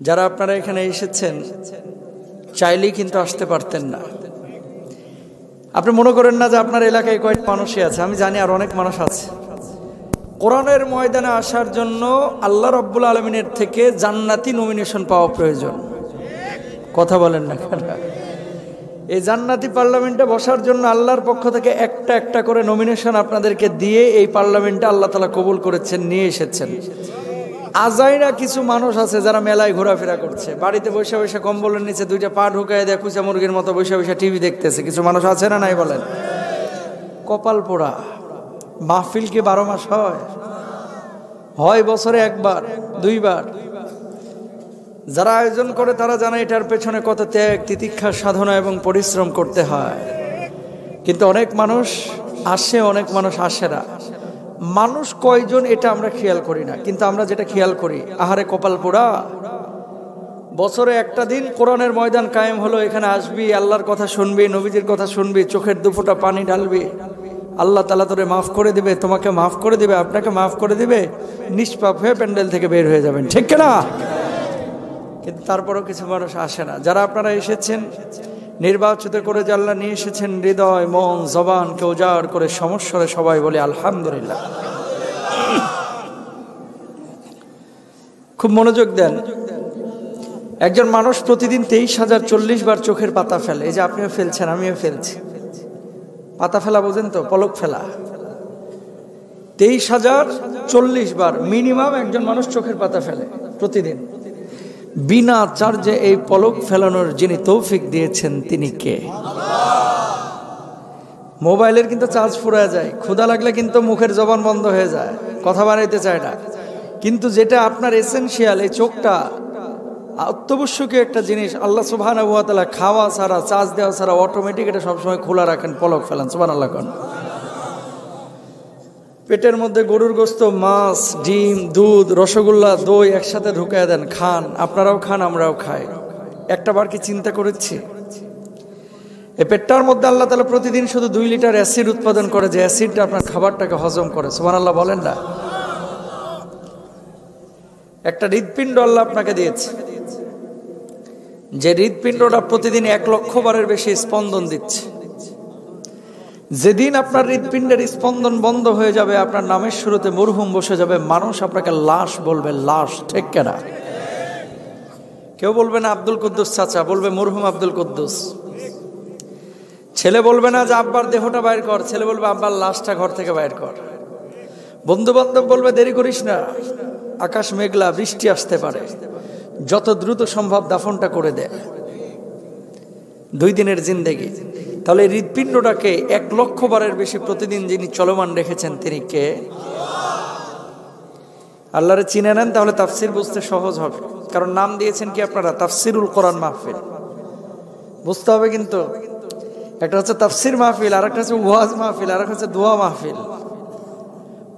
যারা আপনারা এখানে এসেছেন চাইলেই কিন্তু আসতে পারতেন না। আপনি মনে করেন না যে আপনার এলাকায় কয়েক মানুষই আছে, আমি জানি আর অনেক মানুষ আছে। কোরআনের ময়দানে আসার জন্য আল্লাহ রাব্বুল আলামিনের থেকে জান্নাতি নমিনেশন পাওয়া প্রয়োজন। কথা বলেন না কেন? এই জান্নাতি পার্লামেন্টে বসার জন্য আল্লাহর পক্ষ থেকে একটা একটা করে নমিনেশন আপনাদেরকে দিয়ে এই পার্লামেন্টে আল্লাহ তাআলা কবুল করেছেন, নিয়ে এসেছেন। আজাইরা কিছু মানুষ আছে যারা মেলায় ঘোরাফেরা করছে, বাড়িতে বসে বসে কম্বলের নিচে দুইটা পা ঢুকায় দেয় কুচা মুরগির মতো বসে বসে টিভি দেখতেছে। কিছু মানুষ আছে না নাই বলেন? কপাল পোড়া। মাহফিল কি 12 মাস হয়? বছরে একবার দুইবার। যারা আয়োজন করে তারা জানে এটার পেছনে কত ত্যাগ, তিতিক্ষা, সাধনা এবং পরিশ্রম করতে হয়। কিন্তু অনেক মানুষ আসে, অনেক মানুষ আসে না। মানুষ কয়জন এটা আমরা খেয়াল করি না, কিন্তু আমরা যেটা খেয়াল করি, আহারে কপাল পোড়া, বছরে একটা দিন কোরআনের ময়দান কায়েম হলো, এখানে আসবি, আল্লাহর কথা শুনবি, নবীজির কথা শুনবি, চোখের দুফোঁটা পানি ঢালবি, আল্লাহ তাআলা তোরে মাফ করে দিবে, তোমাকে মাফ করে দিবে, আপনাকে মাফ করে দিবে, নিষ্পাপ হয়ে প্যান্ডেল থেকে বের হয়ে যাবেন, ঠিক না? কিন্তু তারপরও কিছু মানুষ আসে না। যারা আপনারা এসেছেন, নির্বাচিত করে যে আল্লাহ নিয়ে এসেছেন, হৃদয়, মন, জবানকে উজাড় করে সমস্যারে সবাই বলে আলহামদুলিল্লাহ। খুব মনোযোগ দেন। একজন মানুষ প্রতিদিন 23,040 বার চোখের পাতা ফেলে। এই যে আপনিও ফেলছেন, আমিও ফেলছি। পাতা ফেলা বোঝেন তো? পলক ফেলা। 23,040 বার মিনিমাম একজন মানুষ চোখের পাতা ফেলে প্রতিদিন। বিনা চার্জে এই পলক ফেলানোর যিনি তৌফিক দিয়েছেন তিনি কে? মোবাইলের কিন্তু চার্জ ফুরায় যায়, ক্ষুধা লাগলে কিন্তু মুখের জবান বন্ধ হয়ে যায়, কথা বানাইতে চায় না। কিন্তু যেটা আপনার এসেনশিয়াল, এই চোখটা অত্যাবশ্যকীয় একটা জিনিস, আল্লাহ সুবহানাহু ওয়া তাআলা খাওয়া ছাড়া, চার্জ দেওয়া ছাড়া অটোমেটিক এটা সবসময় খোলা রাখেন, পলক ফেলান। সুবহানাল্লাহ কোন। পেটের মধ্যে গরুর গোস্ত, মাছ, ডিম, দুধ, রসগোল্লা, দই একসাথে ঢুকায় দেন, খান। আপনারাও খান, আমরাও খাই। একটা বার কি চিন্তা করেছি এই পেটটার মধ্যে আল্লাহ তাআলা প্রতিদিন শুধু 2 লিটার অ্যাসিড উৎপাদন করে, যে অ্যাসিডটা আপনার খাবারটাকে হজম করে। সুবহানাল্লাহ বলেন না? একটা হৃদপিণ্ড আল্লাহ আপনাকে দিয়েছে, যে হৃদপিণ্ডটা প্রতিদিন 1 লক্ষ বারের বেশি স্পন্দন দিচ্ছে। যেদিন আপনার হৃদপিণ্ডের স্পন্দন বন্ধ হয়ে যাবে, আপনার নামের শুরুতে মরহুম বসে যাবে, মানুষ আপনাকে লাশ বলবে, লাশ, ঠিক কিনা? কেউ বলবে না আব্দুল কুদ্দুস চাচা, বলবে মরহুম আব্দুল কুদ্দুস। ছেলে বলবে না যে আব্বার দেহটা বাইর কর, ছেলে বলবে আব্বার লাশটা ঘর থেকে বাইর কর। বন্ধু বান্ধব বলবে দেরি করিস না, আকাশ মেঘলা, বৃষ্টি আসতে পারে, যত দ্রুত সম্ভব দাফনটা করে দে। 2 দিনের জিন্দেগি। তাহলে হৃদপিণ্ডটাকে 1 লক্ষ বারের বেশি প্রতিদিন যিনি চলমান রেখেছেন তিনি কে? আল্লাহরে চিনে নেন, তাহলে তাফসির বুঝতে সহজ হবে। কারণ নাম দিয়েছেন কি আপনারা? তাফসিরুল কোরআন মাহফিল। বুঝতে হবে কিন্তু, একটা হচ্ছে তাফসির মাহফিল, আর একটা হচ্ছে ওয়াজ মাহফিল, আর একটা হচ্ছে দোয়া মাহফিল।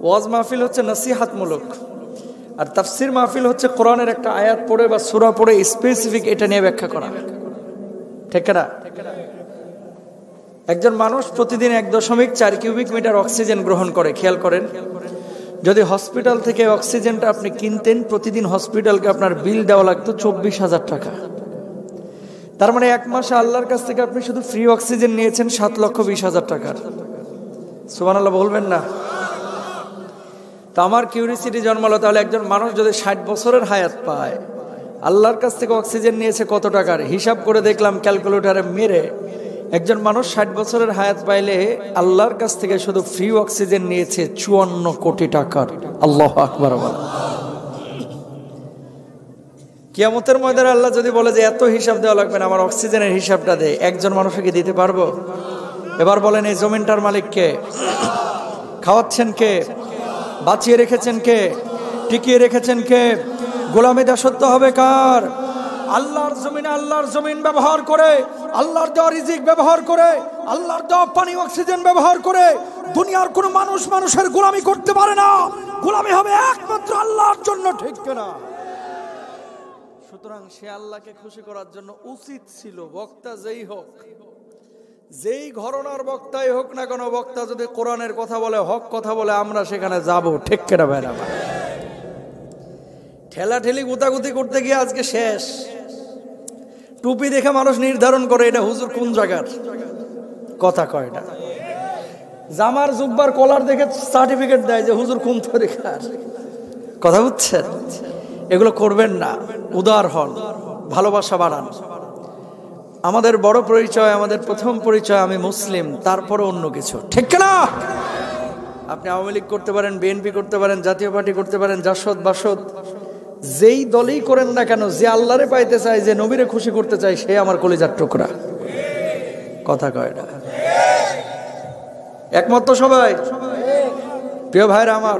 ওয়াজ মাহফিল হচ্ছে নসিহাতমূলক, আর তাফসির মাহফিল হচ্ছে কোরআনের একটা আয়াত পড়ে বা সূরা পড়ে স্পেসিফিক এটা নিয়ে ব্যাখ্যা করা, ঠিক না? একজন মানুষ প্রতিদিন 1.4 কিউবিক মিটার অক্সিজেন গ্রহণ করে। খেয়াল করেন, যদি হসপিটাল থেকে অক্সিজেনটা আপনি কিনতেন, প্রতিদিন হসপিটালকে আপনার বিল দেওয়া লাগতো 24,000 টাকা। তার মানে 1 মাসে আল্লাহর কাছ থেকে আপনি শুধু ফ্রি অক্সিজেন নিয়েছেন 7,20,000 টাকার। সুবহানাল্লাহ বলবেন না? তো আমার কিউরিসিটি জন্মালো, তাহলে একজন মানুষ যদি 60 বছরের হায়াত পায়, আল্লাহর কাছ থেকে অক্সিজেন নিয়েছে কত টাকার? হিসাব করে দেখলাম ক্যালকুলেটরে মেরে, একজন মানুষ 60 বছরের হায়াত পাইলে আল্লাহর কাছ থেকে শুধু ফ্রি অক্সিজেন নিয়েছে 54 কোটি টাকার। আল্লাহু আকবার। কিয়ামতের ময়দানে আল্লাহ যদি বলে যে এত হিসাব দেওয়া লাগবে না, আমার অক্সিজেনের হিসাবটা দে, একজন মানুষকে দিতে পারবো? এবার বলেন, এই জমিনটার মালিক কে? খাওয়াচ্ছেন কে? বাঁচিয়ে রেখেছেন কে? টিকিয়ে রেখেছেন কে? গোলামি দাসত্ব হবে কার? আল্লাহর জমিনে আল্লাহর জমিন ব্যবহার করে, আল্লাহর দেওয়া রিজিক ব্যবহার করে, আল্লাহর দেওয়া পানি অক্সিজেন ব্যবহার করে দুনিয়ার কোনো মানুষ মানুষের গোলামি করতে পারে না। গোলামি হবে একমাত্র আল্লাহর জন্য, ঠিক কিনা? সুতরাং সে আল্লাহকে খুশি করার জন্য উচিত ছিল বক্তা যেই হোক, যেই ঘরনার বক্তাই হোক না কোনো, বক্তা যদি কোরআনের কথা বলে, হক কথা বলে, আমরা সেখানে যাব, ঠিক কিনা ভাইরা? ঠেলাঠেলি গুতাগুতি করতে গিয়ে আজকে শেষ। টুপি দেখে মানুষ নির্ধারণ করে এটা হুজুর কোন জায়গার, কথা কয় না। জামার জুব্বার কলার দেখে সার্টিফিকেট দেয় যে হুজুর কোন তরিকার, কথা বুঝছেন? এগুলো করবেন না, উদার হন, ভালোবাসা বাড়ান। আমাদের বড় পরিচয়, আমাদের প্রথম পরিচয় আমি মুসলিম, তারপরে অন্য কিছু, ঠিক না? আপনি আওয়ামী লীগ করতে পারেন, বিএনপি করতে পারেন, জাতীয় পার্টি করতে পারেন, জাসদ বাসদ, যেই দলই করেন না কেন, যে আল্লাহরে পাইতে চায়, যে নবীরে খুশি করতে চায়, সে আমার কলিজার টুকরা, কথা কয় না? একমত সবাই? প্রিয় ভাইরা আমার,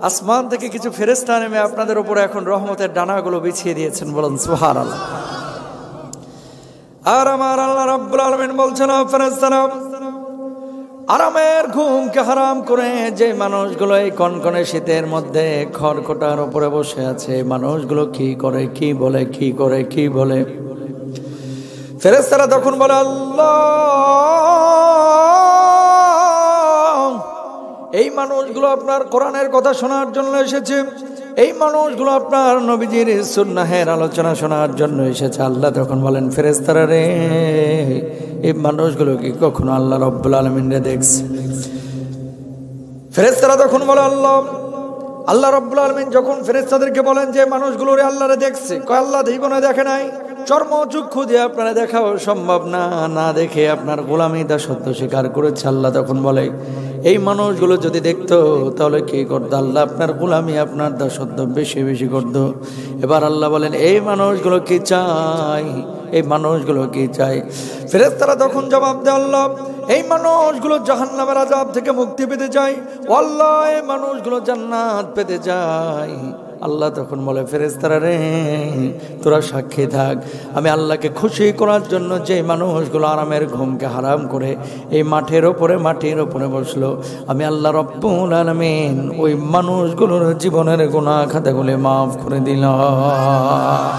আসমান থেকে কিছু ফেরেশতা নেমে আপনাদের উপরে এখন রহমতের ডানাগুলো বিছিয়ে দিয়েছেন, বলেন সুবহানাল্লাহ। আর আমার আল্লাহ রাব্বুল আলামিন বলছেন, ফেরেশতারা আরামের ঘুমকে হারাম করে যে মানুষগুলো এই কনকনে শীতের মধ্যে খড়খটার উপরে বসে আছে, মানুষগুলো কি করে, কি বলে, কি করে, কি বলে? ফেরেশতারা তখন বলে, আল্লাহ, এই মানুষগুলো আপনার কোরআনের কথা শোনার জন্য এসেছে, এই মানুষগুলো আপনার নবীজির সুন্নাহের আলোচনা শোনার জন্য এসেছে। আল্লাহ তখন বলেন, ফেরেশতারা রে, এই মানুষগুলো কি কখনো আল্লাহ রাব্বুল আলামিন রে দেখছে? ফেরেশতারা তখন বলে, আল্লাহ রাব্বুল আলামিন যখন ফেরেশতাদেরকে বলেন যে মানুষগুলো রে আল্লাহরে দেখছে, কয় আল্লাহ জীবনে দেখে নাই, চর্মচক্ষু দিয়ে আপনারা দেখাও সম্ভব না, না দেখে আপনার গোলামি দাসত্ব স্বীকার করেছে। আল্লাহ তখন বলে, এই মানুষগুলো যদি দেখতো তাহলে কি করতো? আল্লাহ আপনার গোলামি, আপনার দাসত্ব বেশি বেশি করতো। এবার আল্লাহ বলেন, এই মানুষগুলো কি চাই, এই মানুষগুলো কি চাই? ফেরেশতারা তখন জবাব দেয়, আল্লাহ, এই মানুষগুলো জাহান্নামের আযাব থেকে মুক্তি পেতে চায়, আল্লাহ এই মানুষগুলো জান্নাত পেতে চায়। আল্লাহ তখন বলে, ফেরেশতারা রে, তোরা সাক্ষী থাক, আমি আল্লাহকে খুশি করার জন্য যে মানুষগুলো আরামের ঘুমকে হারাম করে এই মাটির ওপরে বসলো, আমি আল্লাহ রাব্বুল আলামিন ওই মানুষগুলোর জীবনের গুনাহ খাতাগুলো মাফ করে দিলাম।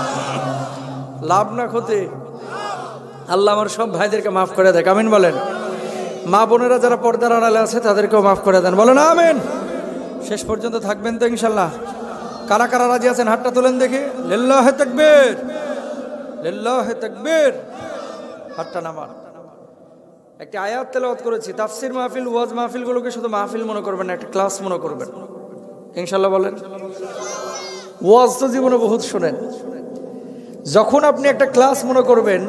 লাভ না ক্ষতি? আল্লাহ আমার সব ভাইদেরকে মাফ করে দেয়, আমিন বলেন। মা বোনেরা যারা পর্দার আড়ালে আছে তাদেরকেও মাফ করে দেন, বলেন আমিন। শেষ পর্যন্ত থাকবেন তো ইনশাল্লাহ? কারা কারা রাজি আছেন হাতটা তোলেন দেখি। লিল্লাহি তাকবীর, লিল্লাহি তাকবীর। হাতটা নামান। একটা আয়াত তেলাওয়াত করেছি। তাফসীর মাহফিল, ওয়াজ মাহফিলগুলোকে শুধু মাহফিল মনে করবেন না, একটা ক্লাস মনে করবেন ইনশাল্লাহ, বলেন। ওয়াজ তো জীবনে বহুত শোনেন, যখন আপনি একটা ক্লাস মনে করবেন,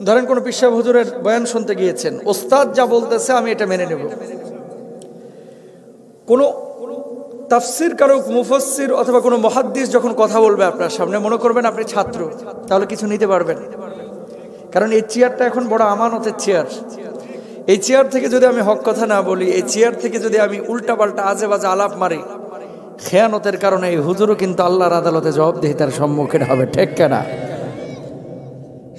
ধরেন কোন পীর সাহেব হুজুরের বয়ান শুনতে গিয়েছেন, ওস্তাদ যা বলতেছে আমি এটা মেনে নেব। কোন তাফসীর কারক, মুফাসসির অথবা কোনো মুহাদ্দিস যখন কথা বলবে আপনার সামনে, মনে করবেন আপনি ছাত্র, তাহলে কিছু নিতে পারবেন। কারণ এই চেয়ারটা এখন বড় আমানতের চেয়ার। এই চেয়ার থেকে যদি আমি হক কথা না বলি, এই চেয়ার থেকে যদি আমি উল্টাপাল্টা আজে বাজে আলাপ মারি, খেয়ানতের কারণে এই হুজুরও কিন্তু আল্লাহর আদালতে জবাবদিহিতার সম্মুখীন হবে, ঠিক না?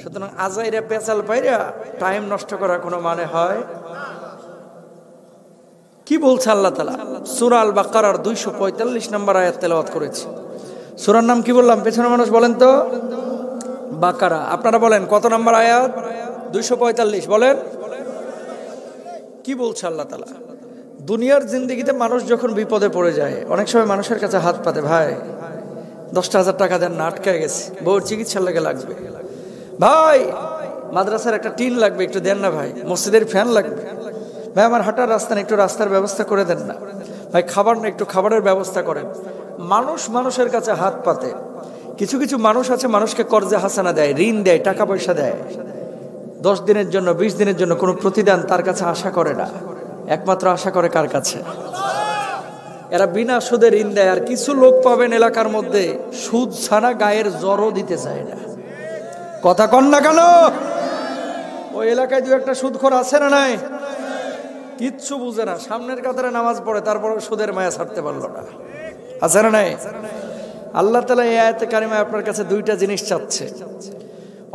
সুতরাং আজাইরা পেঁচাল পাইরা টাইম নষ্ট করার কোনো মানে হয়? কি বলছে আল্লাহ তাআলা? সূরা আল বাকারার 245 নম্বর আয়াত তেলাওয়াত করেছি। সূরার নাম কি বললাম? পেছনে মানুষ বলেন তো, বাকারা। আপনারা বলেন কত নম্বর আয়াত? 245 বলেন। কি বলছে আল্লাহ তাআলা? দুনিয়ার জিন্দেগিতে মানুষ যখন বিপদে পড়ে যায়, অনেক সময় মানুষের কাছে হাত পাতে, ভাই 10,000 টাকা দেন না, আটকে গেছে, বউর চিকিৎসার লাগে লাগবে, ভাই মাদ্রাসার একটা টিন লাগবে, একটু দেন না, ভাই মসজিদের ফ্যান লাগবে, ভাই আমার হাঁটার রাস্তা নেই, একটু রাস্তার ব্যবস্থা করে দেন না, ভাই খাবার নেই, একটু খাবারের ব্যবস্থা করেন। মানুষ মানুষের কাছে হাত পাতে। কিছু কিছু মানুষ আছে মানুষকে কর্জে হাসানা দেয়, ঋণ দেয়, টাকা পয়সা দেয়, 10 দিনের জন্য 20 দিনের জন্য কোনো প্রতিদান তার কাছে আশা করে না, একমাত্র আশা করে কার কাছে? এরা বিনা সুদে ঋণ দেয়। আর কিছু লোক পাবেন এলাকার মধ্যে সুদ ছাড়া গায়ের জ্বরও দিতে চায় না, কথা কন না কেন? ওই এলাকায় 2-1টা সুদখোর আছে না নাই? কিচ্ছু বুঝে না, সামনের কাতারে নামাজ পড়ে, তারপর সুদের মায়া ছাড়তে পারলো না, আছে না নাই? আল্লাহ তাআলা এই আয়াতে কারিমায় আপনার কাছে 2টা জিনিস চাচ্ছে।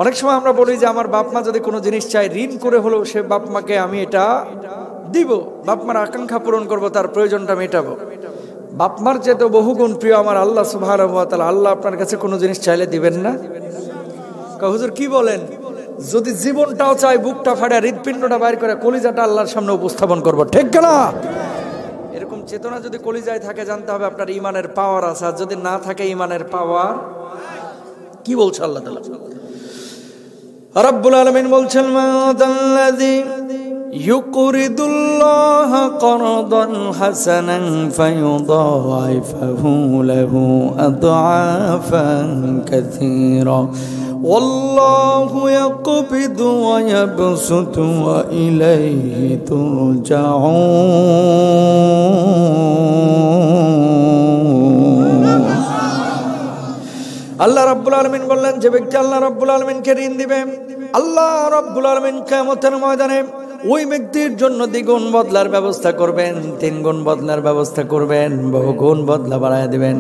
অনেক সময় আমরা বলি যে আমার বাপ মা যদি কোনো জিনিস চায়, ঋণ করে হলেও সে বাপ মাকে আমি এটা দিব, বাপ মার আকাঙ্ক্ষা পূরণ করব, তার প্রয়োজনটা মেটাবো। বাপ মার চেয়ে তো বহুগুণ প্রিয় আমার আল্লাহ সুবহানাহু ওয়া তাআলা। আল্লাহ আপনার কাছে কোনো জিনিস চাইলে দিবেন না? হুজুর কি বলেন? যদি জীবনটাও চাই, বুকটা ফাড়া, হৃৎপিণ্ডটা বাইর করে কলিজাটা আল্লাহর সামনে উপস্থাপন করব, ঠিক না? এরকম চেতনা যদি কলিজায় থাকে জানতে হবে আপনার ইমানের পাওয়ার আছে, আর যদি না থাকে ইমানের পাওয়ার কি বলছে আল্লাহ তাআলা? রব্বুল আলামিন বলছেন মা দাল্লাযী ইউকরিদুল্লাহা করদান হাসানান ফায়ুদাইফাহু লাহু আদআফান কাসীরা ওয়াল্লাহু ইয়াকবিদু ওয়া ইয়াবসুতু ওয়া ইলাইহি তুরজাউন। আল্লাহ রাব্বুল আলামিন বললেন, যে ব্যক্তি আল্লাহ রাব্বুল আলামিনকে ঋণ দিবে, আল্লাহ রাব্বুল আলামিন কিয়ামতের ময়দানে ওই ব্যক্তির জন্য দ্বিগুণ বদলার ব্যবস্থা করবেন, 3 গুণ বদলার ব্যবস্থা করবেন, বহু গুণ বদলা বাড়ায় দিবেন।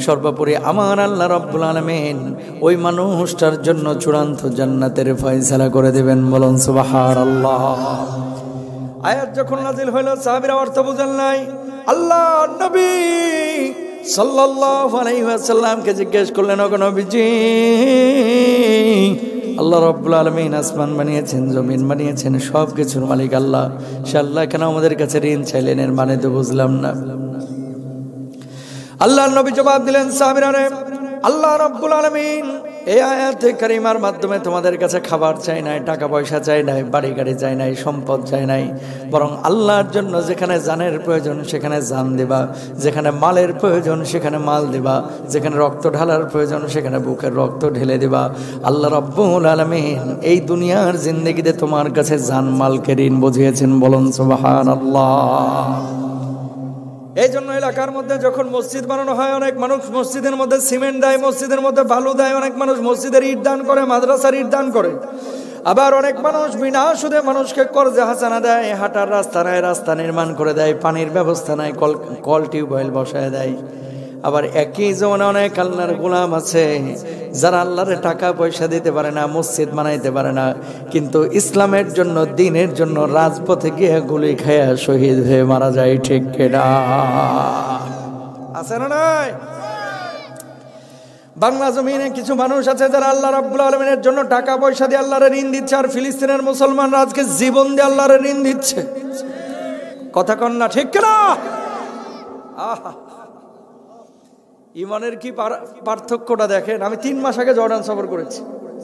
সর্বোপরি আমার আল্লাহ রাব্বুল আলামিন ওই মানুষটার জন্য চূড়ান্ত জান্নাতের ফয়সালা করে দিবেন। বলুন সুবহানাল্লাহ। আয়াত যখন নাজিল হইল সাহাবীরা অর্থ বুঝেন নাই। আল্লাহ নবী সাল্লাল্লাহু আলাইহি ওয়াসাল্লামকে জিজ্ঞেস করলেন, ওগো নবীজি, আল্লাহ রাব্বুল আলামিন আসমান বানিয়েছেন, জমিন বানিয়েছেন, সব কিছুর মালিক আল্লাহ, সে আল্লাহ কেন আমাদের কাছে ঋণ চাইলেন? এর মানে তো বুঝলাম না। আল্লাহর নবী জবাব দিলেন, সাহাবীরা রে, আল্লাহ রাব্বুল আলামিন এই আয়াতে কারিমার মাধ্যমে তোমাদের কাছে খাবার চাই নাই, টাকা পয়সা চাই নাই, বাড়ি গাড়ি চাই নাই, সম্পদ চাই নাই, বরং আল্লাহর জন্য যেখানে জানের প্রয়োজন সেখানে জান দিবা, যেখানে মালের প্রয়োজন সেখানে মাল দিবা, যেখানে রক্ত ঢালার প্রয়োজন সেখানে বুকের রক্ত ঢেলে দিবা। আল্লাহ রাব্বুল আলামিন এই দুনিয়ার জিন্দেগিতে তোমার কাছে জান মালকে ঋণ বুঝিয়েছেন। বলুন সুবহানাল্লাহ। এই জন্য এলাকার মধ্যে যখন মসজিদ বানানো হয়, অনেক মানুষ মসজিদের মধ্যে সিমেন্ট দেয়, মসজিদের মধ্যে বালু দেয়, অনেক মানুষ মসজিদের ইট দান করে, মাদ্রাসার ইট দান করে, আবার অনেক মানুষ বিনা সুদে মানুষকে কর্জে হাসানা দেয়, হাঁটার রাস্তা নাই, রাস্তা নির্মাণ করে দেয়, পানির ব্যবস্থা নাই, কল টিউবওয়েল বসায় দেয়। আবার একই জমানে অনেক আল্লাহর গোলাম আছে যারা আল্লাহরে টাকা পয়সা দিতে পারে না, মসজিদ বানাইতে পারে না, কিন্তু ইসলামের জন্য, দ্বীনের জন্য রাজপথে গিয়ে গুলি খায়া শহীদ হয়ে মারা যায়। ঠিক কিনা? আছে না নাই? বাংলা জমিনে কিছু মানুষ আছে যারা আল্লাহ রাব্বুল আলামিনের জন্য টাকা পয়সা দিয়ে আল্লাহরে ঋণ দিচ্ছে, আর ফিলিস্তিনের মুসলমানরা আজকে জীবন দিয়ে আল্লাহরে ঋণ দিচ্ছে। কথা কন না? ঠিক কিনা? আহা, ইমানের কি পার্থক্যটা দেখেন। আমি 3 মাস আগে জর্ডান সফর করেছি,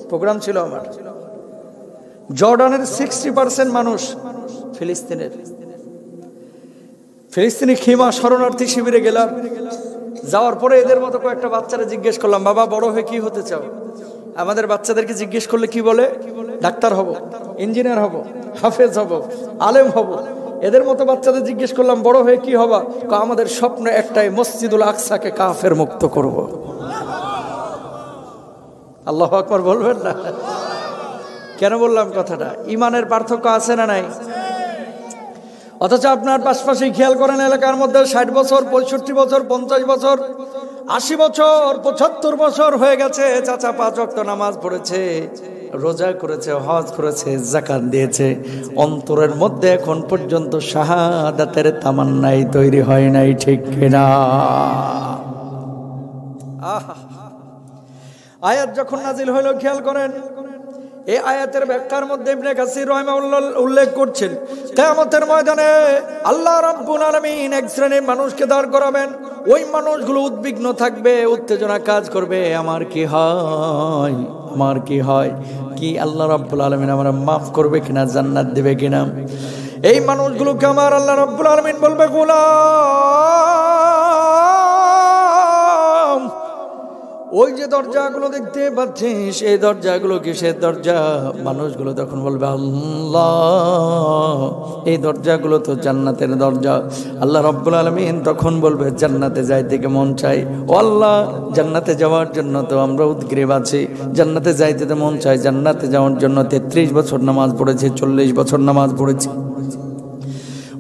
প্রোগ্রাম ছিল আমার। জর্ডানের 60% মানুষ ফিলিস্তিনের। ফিলিস্তিনি খিমা শরণার্থী শিবিরে গেলাম, যাওয়ার পরে এদের মতো কয়েকটা বাচ্চারা জিজ্ঞেস করলাম, বাবা বড় হয়ে কি হতে চাও? আমাদের বাচ্চাদেরকে জিজ্ঞেস করলে কি বলে? ডাক্তার হব, ইঞ্জিনিয়ার হব, হাফেজ হব, আলেম হব। এদের মতো বাচ্চাদের জিজ্ঞেস করলাম বড় হয়ে কি হবা? আমাদের স্বপ্ন একটাই, মসজিদুল আকসাকে কাফের মুক্ত করব। আল্লাহু আকবার বলবেন না? কেন বললাম কথাটা? ইমানের পার্থক্য আছে না নাই? অথচ আপনার পাশাপাশি খেয়াল করেন, এলাকার মধ্যে 60 বছর, 65 বছর, 50 বছর, 80 বছর, 75 বছর হয়ে গেছে, চাচা 5 ওয়াক্ত নামাজ পড়েছে, রোজা করেছে, হজ করেছে, যাকাত দিয়েছে, অন্তরের মধ্যে এখন পর্যন্ত শাহাদাতের তামান্নাই তৈরি হয় নাই। ঠিক কিনা? আয়াত যখন নাজিল হইল, খেয়াল করেন, এই আয়াতের ব্যাখ্যার মধ্যে ইবনে কাসির রাহিমাহুল্লাহ উল্লেখ করছেন, কিয়ামতের ময়দানে আল্লাহ রাব্বুল আলামিন এক শ্রেণীর মানুষকে দাঁড় করাবেন। ওই মানুষগুলো উদ্বিগ্ন থাকবে, উত্তেজনা কাজ করবে, আমার কি হয়, আমার কি হয়, কি আল্লাহ রাব্বুল আলামিন আমার মাফ করবে কিনা, জান্নাত দিবে কিনা। এই মানুষগুলোকে আমার আল্লাহ রাব্বুল আলামিন বলবে, গোলাম, ওই যে দরজাগুলো দেখতে পাচ্ছিস, এই দরজাগুলো কিসের দরজা? মানুষগুলো তখন বলবে, আল্লাহ, এই দরজাগুলো তো জান্নাতের দরজা। আল্লাহ রাব্বুল আলামিন তখন বলবে, জান্নাতে যাইতে মন চাই। ও আল্লাহ, জান্নাতে যাওয়ার জন্য তো আমরা উদ্গ্রীব আছি, জান্নাতে যাইতে তো মন চাই। জান্নাতে যাওয়ার জন্য 33 বছর নামাজ পড়েছি, 40 বছর নামাজ পড়েছি।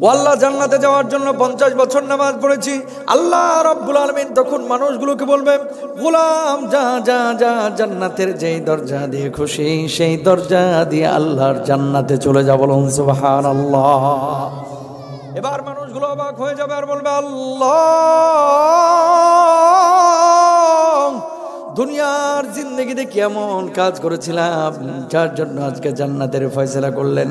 ও আল্লাহ, জান্নাতে যাওয়ার জন্য 50 বছর নামাজ পড়েছি। আল্লাহ রাব্বুল আলামিন তখন মানুষগুলোকে বলবেন, গোলাম, যা যা যা, জান্নাতের যেই দরজা দিয়ে খুশি সেই দরজা দিয়ে আল্লাহর জান্নাতে চলে যা। বলুন সুবহানাল্লাহ। এবার মানুষগুলো অবাক হয়ে যাবে আর বলবে, আল্লাহ, দুনিয়ার জিন্দেগিতে কেমন কাজ করেছিলাম যার জন্য আজকে জান্নাতের ফয়সালা করলেন।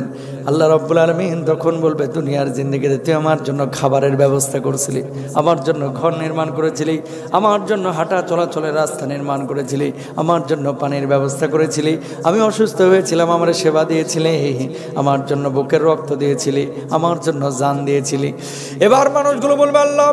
আল্লাহ রাব্বুল আলামিন তখন বলবে, দুনিয়ার জিন্দেগিতে তুই আমার জন্য খাবারের ব্যবস্থা করেছিলি, আমার জন্য ঘর নির্মাণ করেছিলি, আমার জন্য হাঁটা চলাচলের রাস্তা নির্মাণ করেছিলি, আমার জন্য পানির ব্যবস্থা করেছিলি, আমি অসুস্থ হয়েছিলাম আমার সেবা দিয়েছিলি, আমার জন্য বুকের রক্ত দিয়েছিলি, আমার জন্য জান দিয়েছিলি। এবার মানুষগুলো বলবে, আল্লাহ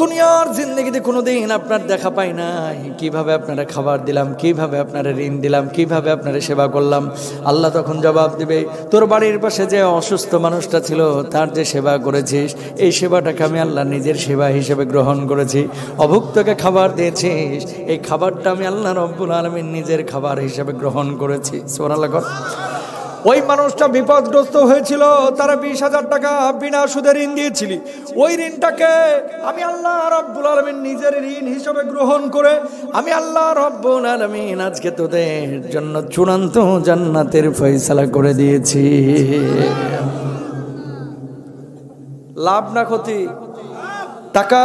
দুনিয়ার জিন্দেগিতে কোনোদিন আপনার দেখা পাই নাই, কিভাবে আপনারা খাবার দিলাম, কিভাবে আপনারা ঋণ দিলাম, কিভাবে আপনারা সেবা করলাম। আল্লাহ তখন জবাব দিবে, তোর বাড়ির পাশে যে অসুস্থ মানুষটা ছিল তার যে সেবা করেছিস, এই সেবাটাকে আমি আল্লাহ নিজের সেবা হিসেবে গ্রহণ করেছি। অভুক্তকে খাবার দিয়েছিস, এই খাবারটা আমি আল্লাহ রব্বুল আলামিন নিজের খাবার হিসেবে গ্রহণ করেছি। সুবহানাল্লাহ। ওই মানুষটা বিপদগ্রস্ত হয়েছিল, তারা 20,000 টাকা বিনা সুদে ঋণ দিয়েছিলি, ওই ঋণটাকে আমি আল্লাহ রাব্বুল আলামিন নিজের ঋণ হিসেবে গ্রহণ করে আমি আল্লাহ রাব্বুল আলামিন আজকে তোদের জন্য চূড়ান্ত জান্নাতের ফয়সালা করে দিয়েছি। লাভ না ক্ষতি? টাকা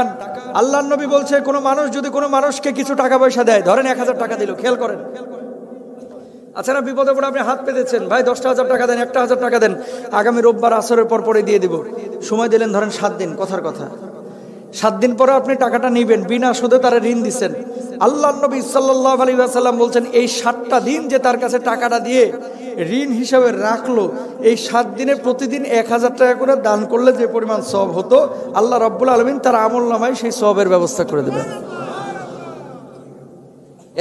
আল্লাহর নবী বলছে, কোনো মানুষ যদি কোনো মানুষকে কিছু টাকা পয়সা দেয়, ধরেন 1,000 টাকা দিল, খেয়াল করেন, আচ্ছা না, বিপদে পড়ে আপনি হাত পেতেছেন, ভাই 10,000 টাকা দেন, 1,000 টাকা দেন, আগামী রোববার আসরের পর পরে দিয়ে দিব, সময় দিলেন ধরেন 7 দিন, কথার কথা 7 দিন পরে আপনি টাকাটা নিবেন, বিনা সুদে তারা ঋণ দিচ্ছেন। আল্লাহর নবী সাল্লাল্লাহু আলাইহি ওয়াসাল্লাম বলছেন, এই 7টা দিন যে তার কাছে টাকাটা দিয়ে ঋণ হিসাবে রাখলো, এই 7 দিনে প্রতিদিন 1,000 টাকা করে দান করলে যে পরিমাণ সওয়াব হতো, আল্লাহ রাব্বুল আলামিন তার আমলনামায় সেই সওয়াবের ব্যবস্থা করে দেবেন।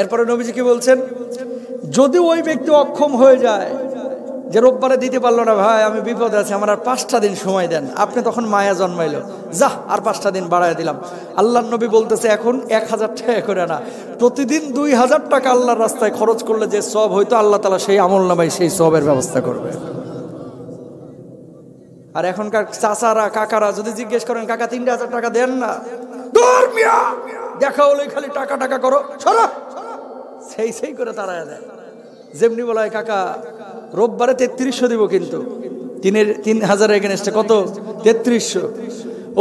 এরপরে নবীজি কি বলছেন, যদি ওই ব্যক্তি অক্ষম হয়ে যায়, যে রোববারে দিতে পারলো না, ভাই আমি বিপদে আছি, আমার আর 5টা দিন সময় দেন, আপনি তখন মায়া জন্মাইলো, যা আর 5টা দিন বাড়ায় দিলাম। আল্লাহর নবী বলতেছে, এখন 1,000 টাকা করে না, প্রতিদিন 2,000 টাকা আল্লাহর রাস্তায় খরচ করলে যে সওয়াব হইতো, আল্লাহ তাআলা সেই আমলনামায় সেই সওয়াবের ব্যবস্থা করবে। আর এখনকার চাচারা কাকারা যদি জিজ্ঞেস করেন, কাকা 3,000 টাকা দেন না, দেখা হলে খালি টাকা টাকা করো, সরো, সেই করে তারা দেয়। যেমনি বলা হয়, কাকা রোববারে 3300 দিব, কিন্তু 3,000 এগেনস্টে কত, 3300।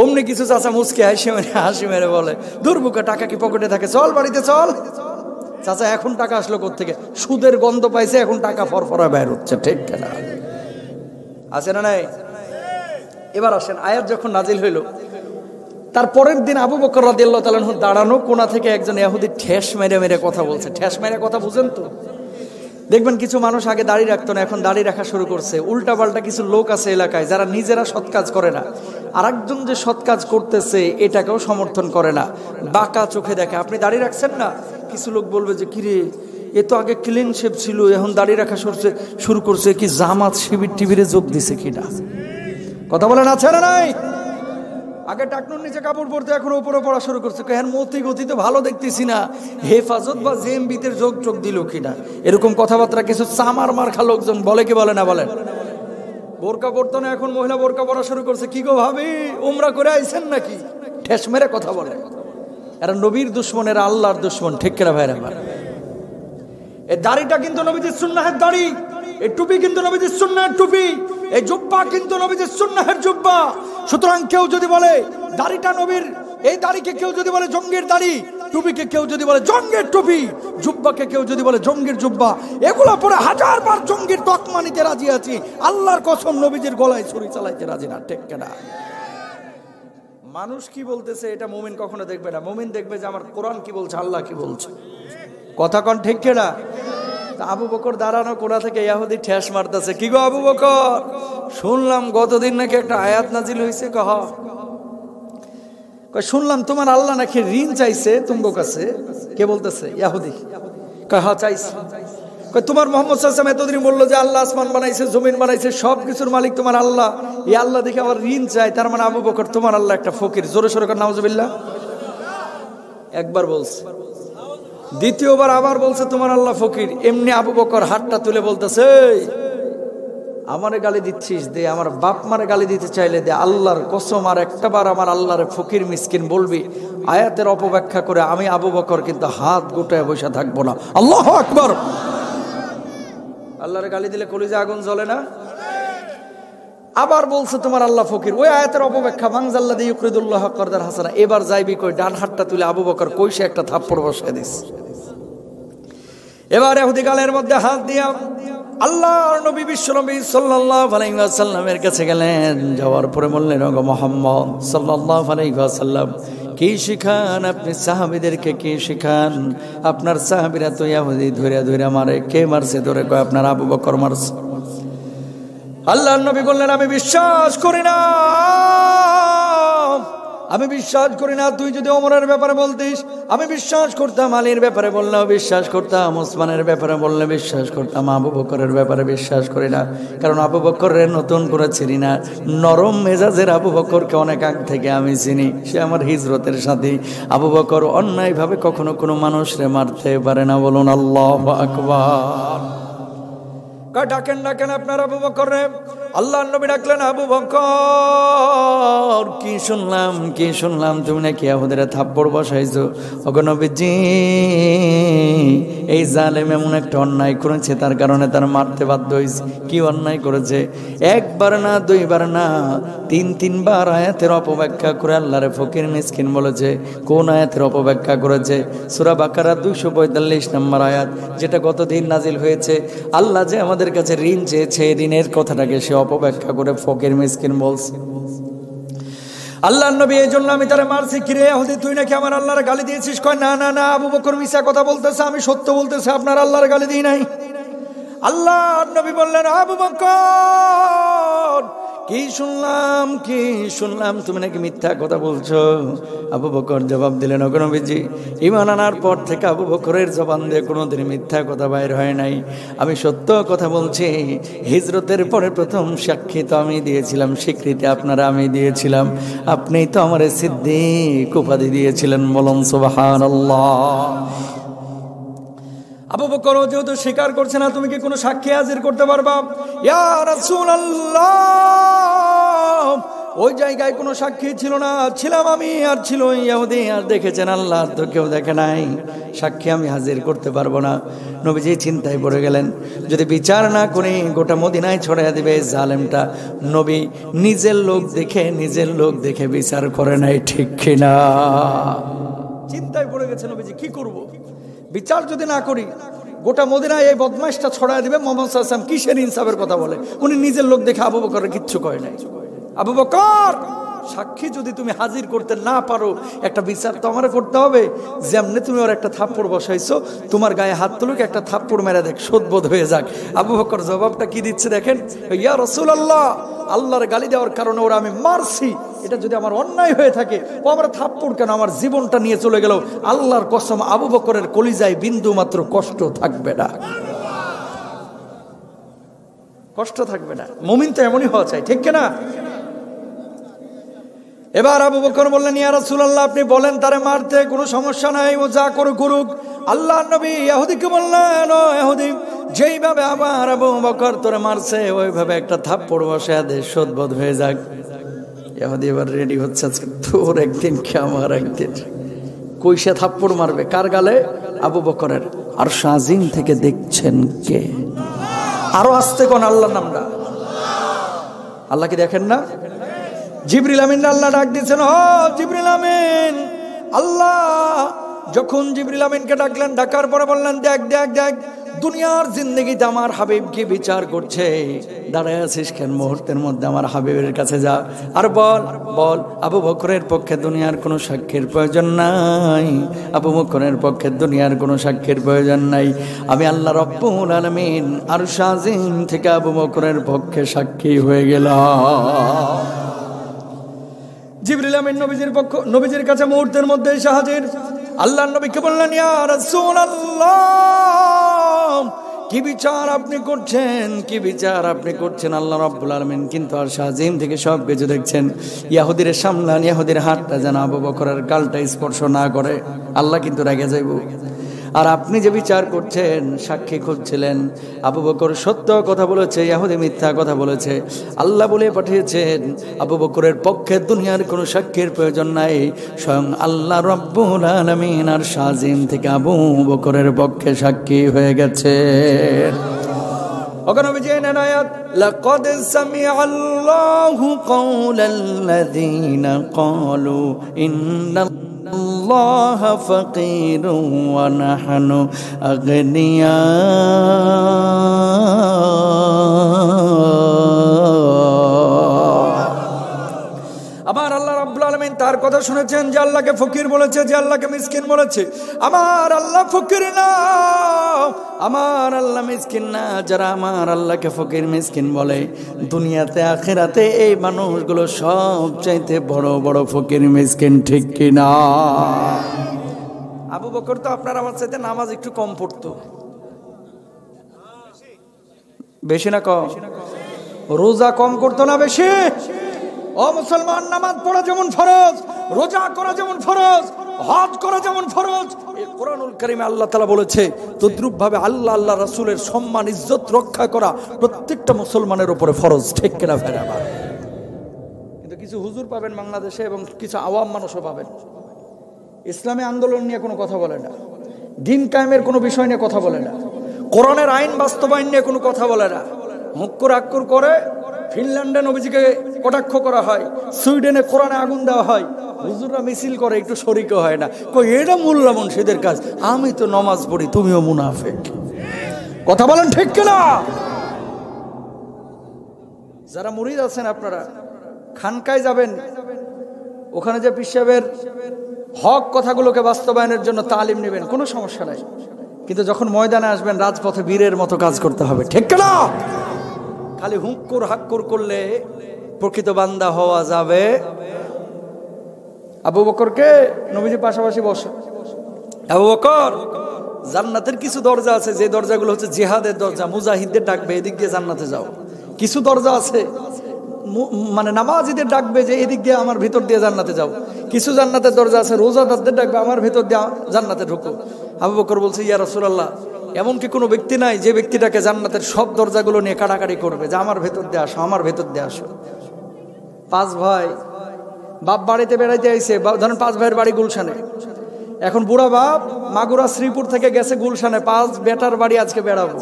অমনি কিছু চাচা মুচকে হাসি মেরে বলে, দুর্বুকা টাকা কি পকেটে থাকে, চল বাড়িতে চল। চাচা এখন টাকা আসলো কোত্থেকে? সুদের গন্ধ পাইছে, এখন টাকা ফরফরা বের হচ্ছে, ঠিক না? আছে না নাই? এবার আসেন, আয়াত যখন নাজিল হইল, তার পরের দিন আবু বকর রাদিয়াল্লাহু তাআলা আনহু দাঁড়ানো কোণা থেকে একজন ইহুদি ঠেস মেরে মেরে কথা বলছে। ঠেস মেরে কথা বুঝেন তো? দেখবেন কিছু মানুষ আগে দাড়ি রাখতো না, এখন দাড়ি রাখা শুরু করছে। উল্টা পাল্টা কিছু লোক আছে এলাকায় যারা নিজেরা সৎ কাজ করে না, আর একজন যে সৎ কাজ করতেছে এটাকেও সমর্থন করে না, বাঁকা চোখে দেখে। আপনি দাড়ি রাখছেন না, কিছু লোক বলবে যে কিরে, এ তো আগে ক্লিন শেপ ছিল, এখন দাড়ি রাখা শুরু করছে, কি জামাত শিবির টিবিরে যোগ দিছে কিনা? কথা বলেন, আছে না নাই? আগে টাকনুর নিচে কাপড় পরতে, এখন উপরে পড়া শুরু করছে, হ্যাঁ মতি গতি তো ভালো দেখতেছি না, হেফাজত বা জেএমবিতে যোগ দিল কিনা, এরকম কথাবার্তা কিছু চামার মার্খা লোকজন বলে, কি বলে না বলেন? বোরকা পরতো না, এখন মহিলা বোরকা পরা শুরু করছে, কি গো ভাবি উমরা করে আইছেন নাকি? ঠেস মেরে কথা বলে। এরা নবীর দুশ্মন, এরা আল্লাহর দুশ্মন, ঠিক কিনা ভাইরা আমার? এই দাড়িটা কিন্তু নবীজির সুন্নাহের দাড়ি, এই টুপি কিন্তু নবীজির সুন্নাহের টুপি, এই জুব্বা কিন্তু নবীজির সুন্নাহের জুব্বা। সুতরাং কেউ যদি বলে দাড়িটা নবীর, এই দাড়িকে কেউ যদি বলে জঙ্গির দাড়ি, টুপিকে কেউ যদি বলে জঙ্গির টুপি, জুব্বাকে কেউ যদি বলে জঙ্গির জুব্বা, এগুলো পরে 1000বার জঙ্গির তকমা নিতে রাজি আছি, আল্লাহর কসম নবীজির গলায় ছুরি চালাইতে রাজি না, ঠিক কিনা? মানুষ কি বলতেছে এটা মুমিন কখনো দেখবে না। মুমিন দেখবে যে আমার কোরআন কি বলছে, আল্লাহ কি বলছে। কথা কন ঠিক কিনা? আবু বকর দাঁড়ানো কোণা থেকে ইহুদি ঠেস মারতেছে, কি গো আবু বকর, শুনলাম গতদিন নাকি একটা আয়াত নাজিল হয়েছে, শুনলাম তোমার আল্লাহ নাকি ঋণ চাইছে তোমার কাছে। কে বলতেছে? ইহুদি। হ্যাঁ চাইছে। তোমার মুহাম্মদ সাল্লাল্লাহু আলাইহি ওয়াসাল্লাম এতদিন বললো যে আল্লাহ আসমান বানাইছে, জমিন বানাইছে, সব কিছুর মালিক তোমার আল্লাহ, এই আল্লাহ দেখে আবার ঋণ চাই, তার মানে আবু বকর তোমার আল্লাহ একটা ফকির। জোরে সোরে কর নাউজুবিল্লাহ। একবার বলছে, দ্বিতীয়বার আবার বলছে তোমার আল্লাহ ফকির। এমনি আবু বকর হাতটা তুলে বলতেছে, আমারে গালি দিচ্ছিস দে, আমার বাপ মারে গালি দিতে চাইলে দে, আল্লাহর কসম আর একটাবার আমার আল্লাহর ফকির মিসকিন বলবি, আয়াতের অপব্যাখ্যা করে আমি আবু বকর কিন্তু হাত গুটায় বসে থাকবো না। আল্লাহু আকবার। আল্লাহর গালি দিলে কলিজা আগুন জ্বলে না? আবার বলছে তোমার আল্লাহ ফকির, ওই আয়াতের অপব্যাখ্যা, মানজাল্লাযী ইউকরিদুল্লাহ করদার হাসানা। এবার যাইবি কই, ডান হাতটা তুলে আবু বকর কইসে একটা থাপ্পড় বসায় দিস। এবার ইহুদি গালের মধ্যে হাত দিয়া আল্লাহর নবী বিশ্বনবী সাল্লাল্লাহু আলাইহি ওয়াসাল্লামের কাছে গেলেন। যাওয়ার পরে বললেন, ওগো মুহাম্মদ সাল্লাল্লাহু আলাইহি ওয়াসাল্লাম, কি শিখান আপনি সাহাবীদেরকে, কি শিখান? আপনার সাহাবীরা তো ইহুদি ধরে ধরে মারে। কে মারছে? ধরে কয় আপনার আবু বকর মারছে। আল্লাহর নবী বললেন, আমি বিশ্বাস করি না, আমি বিশ্বাস করি না। তুই যদি ওমরের ব্যাপারে বলতিস আমি বিশ্বাস করতাম, আলীর ব্যাপারে বললেও বিশ্বাস করতাম, ওসমানের ব্যাপারে বললে বিশ্বাস করতাম, আবু বকরের ব্যাপারে বিশ্বাস করি না। কারণ আবু বকরের নতুন করে চিনি না, নরম মেজাজের আবু বকরকে অনেক আগ থেকে আমি চিনি। সে আমার হিজরতের সাথী। আবু বকর অন্যায়ভাবে কখনো কোনো মানুষরে মারতে পারে না। বলুন আল্লাহু আকবার। ডাকেন ডাকেন আপনার আবু বকর রে। আল্লাহর নবী ডাকলেন, আবু বকর কি শুনলাম, কি শুনলাম, তুমি নাকি ইহুদিরে থাপ্পড় বসাইছো? ওগো নবীজি, এই জালেম এমন একটা অন্যায় করেছে, তার কারণে তার মারতে বাধ্য হয়েছে। কি অন্যায় করেছে? একবার না, দুইবার না, তিনবার আয়াতের অপব্যাখ্যা করে আল্লাহরে ফকির মিসকিন বলেছে। কোন আয়াতের অপব্যাখ্যা করেছে? সূরা বাকারা 245 নম্বর আয়াত, যেটা গতদিন নাজিল হয়েছে। আল্লাহ যে আমাদের কাছে ঋণ চেয়েছে, ঋণের কথাটাকে সে অপব্যাখ্যা করে ফকির মিসকিন বলছে। আল্লাহর নবী, এই জন্য আমি তারে মারছি। কিরে ইহুদি, তুই নাকি আমার আল্লাহর গালি দিয়েছিস? কয় না না না, আবু বকর মিথ্যা কথা বলতেছে, আমি সত্য বলতেছি, আপনার আল্লাহর গালি দিই নাই। আল্লাহর নবী বললেন, আবু বকর কি শুনলাম, কি শুনলাম, তুমি নাকি মিথ্যা কথা বলছো। আবু বকর জবাব দিলেন, ওগো নবীজি, ঈমান আনার পর থেকে আবু বকরের জবান দিয়ে কোনোদিন মিথ্যা কথা বাইর হয় নাই। আমি সত্য কথা বলছি। হিজরতের পরে প্রথম সাক্ষী তো আমি দিয়েছিলাম, স্বীকৃতি আপনারা আমি দিয়েছিলাম। আপনি তো আমার সিদ্দিক উপাধি দিয়েছিলেন। বলুন সুবহানাল্লাহ। আবু বকর যেহেতু স্বীকার করছে না, তুমি কি কোনো সাক্ষী হাজির করতে পারবা? ইয়া রাসূলুল্লাহ, ওই জায়গায় কোনো সাক্ষী ছিল না, ছিলাম আমি আর ছিল ইহুদি। আর দেখেছেন আল্লাহ, তো কেউ দেখে নাই, সাক্ষী আমি হাজির করতে পারবো না। নবীজি চিন্তায় পড়ে গেলেন, যদি বিচার না করে গোটা মদিনায় ছড়াইয়া দিবে জালেমটা। নবী নিজের লোক দেখে বিচার করে নাই, ঠিক কিনা? চিন্তায় পড়ে গেছে নবীজি, কি করব? বিচার যদি না করি গোটা মদিনায় এই বদমাইশটা ছড়ায় দিবে। মোহাম্মদ সাল্লাল্লাহু আলাইহি ওয়াসাল্লাম কিসের ইনসাফের কথা বলে? উনি নিজের লোক দেখে আবু বকরের কিচ্ছু কয় নাই। আবু বকর, সাক্ষী যদি তুমি হাজির করতে না পারো, একটা বিচার তো আমার করতে হবে। যেমনি তুমি ওর একটা থাপ্পড় বসাইছো, তোমার গায়ে হাত তুলুক, একটা থাপ্পড় মেরে দেখ, শোধবোধ হয়ে যাক। আবু বকর জবাবটা কি দিচ্ছে দেখেন, ইয়া রাসূলুল্লাহ, আল্লাহর গালি দেওয়ার কারণে ওরা আমি মারছি, এটা যদি আমার অন্যায় হয়ে থাকে, ও আমার থাপ্পড় কেন, আমার জীবনটা নিয়ে চলে গেল, আল্লাহর কসম আবু বকরের কলিজায় বিন্দু মাত্র কষ্ট থাকবে না, কষ্ট থাকবে না। মুমিন তো এমনই হওয়া চাই, ঠিক কিনা? এবার আবু বকর বললেন, ইয়া রাসূলুল্লাহ, আপনি বলেন তারে মারতে, কোনো সমস্যা নাই, ও যা করুক। আল্লাহর নবী ইহুদিকে বললেন, ও ইহুদি, যেইভাবে আবার আবু বকর তোরে মারছে, ওইভাবে একটা থাপ্পড় বসায় দে, শোধবোধ হয়ে যাক। ইহুদি এবার রেডি হচ্ছে, আজকে তোর একদিন কি আমার একদিন। কইসা থাপ্পড় মারবে, কার গালে? আবু বকরের। আর শাজিম থেকে দেখছেন কে? আরো আসতে কোন আল্লাহর নামটা? আল্লাহ কি দেখেন না? জিবরিল আমিন আল্লাহ ডাক দিয়েছেন, ও জিবরিল আমিন। আল্লাহ যখন জিবরিল আমিনকে ডাকলেন, ডাকার পরে বললেন, দেখ দেখ দেখ, দুনিয়ার জিন্দগিতে আমার হাবিব কি বিচার করছে, দাঁড়ায় আছিস কেন? মুহূর্তের মধ্যে আমার হাবিবের কাছে যা, আর বল বল আবু বকরের পক্ষে দুনিয়ার কোনো সাক্ষীর প্রয়োজন নাই, আবু বকরের পক্ষে দুনিয়ার কোনো সাক্ষীর প্রয়োজন নাই। আমি আল্লাহ রব্বুল আলামিন আরশ আজিম থেকে আবু বকরের পক্ষে সাক্ষী হয়ে গেলাম। জিবরিল আমিন নবীজির কাছে মুহূর্তের মধ্যে এসে হাজির। আল্লাহর নবীকে বললেন, ইয়া রাসূলুল্লাহ, কি বিচার আপনি করছেন, কি বিচার আপনি করছেন? আল্লাহ রাব্বুল আলামিন কিন্তু আর শাজিম থেকে সব কিছু দেখছেন। ইহুদির সামলান, ইহুদির হাতটা যেন আবু বকরের গালটা স্পর্শ না করে, আল্লাহ কিন্তু রেগে যাইব। আর আপনি যে বিচার করছেন, সাক্ষী খুঁজছিলেন, আবু বকর সত্য কথা বলেছে, ইহুদি মিথ্যা কথা বলেছে, আল্লাহ বলে পাঠিয়েছেন আবু বকরের পক্ষে দুনিয়ার কোনো সাক্ষীর প্রয়োজন নাই। স্বয়ং আল্লাহ রাব্বুল আলামিন আর শাজিম থেকে আবু বকরের পক্ষে সাক্ষী হয়ে গেছে। ওগনবীজি নেন আয়াত, লাকাদ সামিআল্লাহু কাওলাল্লাযীনা ক্বালু ইন্না আল্লাহা ফাকীরুন ওয়া নাহনু আগনিয়া। আমার আল্লাহ রাব্বুল আলামিন তার কথা শুনেছেন যে আল্লাহকে ফকির বলেছে, যে আল্লাহকে মিসকিন বলেছে। আমার আল্লাহ ফকির না, আমার আল্লাহ মিসকিন না। যারা আমার আল্লাহকে ফকির মিসকিন বলে, দুনিয়াতে আখিরাতে এই মানুষগুলো সবচাইতে বড় বড় ফকির মিসকিন, ঠিক কিনা? আবু বকর তো আপনার আমার চাইতে নামাজ একটু কম পড়তো, বেশি না কম? রোজা কম করতো না বেশি? ও মুসলমান, নামাজ পড়া যেমন ফরজ, রোজা করা যেমন ফরজ, হজ করা যেমন ফরজ, এই কোরআনুল কারীমে আল্লাহ তাআলা বলেছে তদ্রূপ ভাবে আল্লাহ রাসূলের সম্মান ইজ্জত রক্ষা করা প্রত্যেকটা মুসলমানের উপরে ফরজ, ঠিক কিনা ভাই আমার? কিন্তু কিছু হুজুর পাবেন বাংলাদেশে এবং কিছু আওয়াম মানুষও পাবেন, ইসলামী আন্দোলন নিয়ে কোনো কথা বলে না, দিন কায়েমের কোনো বিষয় নিয়ে কথা বলে না, কোরআনের আইন বাস্তবায়ন নিয়ে কোনো কথা বলে না। হুক্কুর আক্কুর করে ফিনল্যান্ডে নবীজিকে কটাক্ষ করা হয়, সুইডেনে কোরআনে আগুন দেওয়া হয়, হুজুররা মিছিল করে, একটু শরীক হয় না। কই এটা মোল্লা মুন্সিদের কাজ, আমি তো নামাজ পড়ি, তুমিও মুনাফিক। কথা বলেন ঠিক কিনা? যারা মুরিদ আছেন আপনারা খানকায় যাবেন, ওখানে যে পীর সাহেবের হক কথাগুলোকে বাস্তবায়নের জন্য তালিম নেবেন, কোনো সমস্যা নাই। কিন্তু যখন ময়দানে আসবেন, রাজপথে বীরের মতো কাজ করতে হবে, ঠিক কিনা? খালি হুক্কুর হাক্কুর করলে প্রকৃত বান্দা হওয়া যাবে? আবু বকরকে নবীজি পাশাপাশি বসে, আবু বকর, জান্নাতের কিছু দরজা আছে, যে দরজাগুলো হচ্ছে জিহাদের দরজা, মুজাহিদদের ডাকবে এদিক দিয়ে জান্নাতে যাও। কিছু দরজা আছে মানে নামাজিদের ডাকবে যে এদিক দিয়ে আমার ভিতর দিয়ে জান্নাতে যাও। কিছু জান্নাতের দরজা আছে রোজাদারদের ডাকবে আমার ভিতর দিয়ে জান্নাতে ঢুকো। আবু বকর বলছে, ইয়া রাসূলুল্লাহ, এমন কি কোনো ব্যক্তি নাই যে ব্যক্তিটাকে জান্নাতের সব দরজাগুলো নিয়ে কাড়াকাড়ি করবে যে আমার ভেতর দিয়ে আসো, আমার ভেতর দিয়ে আসো? পাঁচ ভাই, বাপ বাড়িতে বেড়াইতে আইছে, ধরেন পাঁচ ভাইয়ের বাড়ি গুলশানে, এখন বুড়া বাপ মাগুরা শ্রীপুর থেকে গেছে গুলশানে, পাঁচ বেটার বাড়ি আজকে বেড়াবো।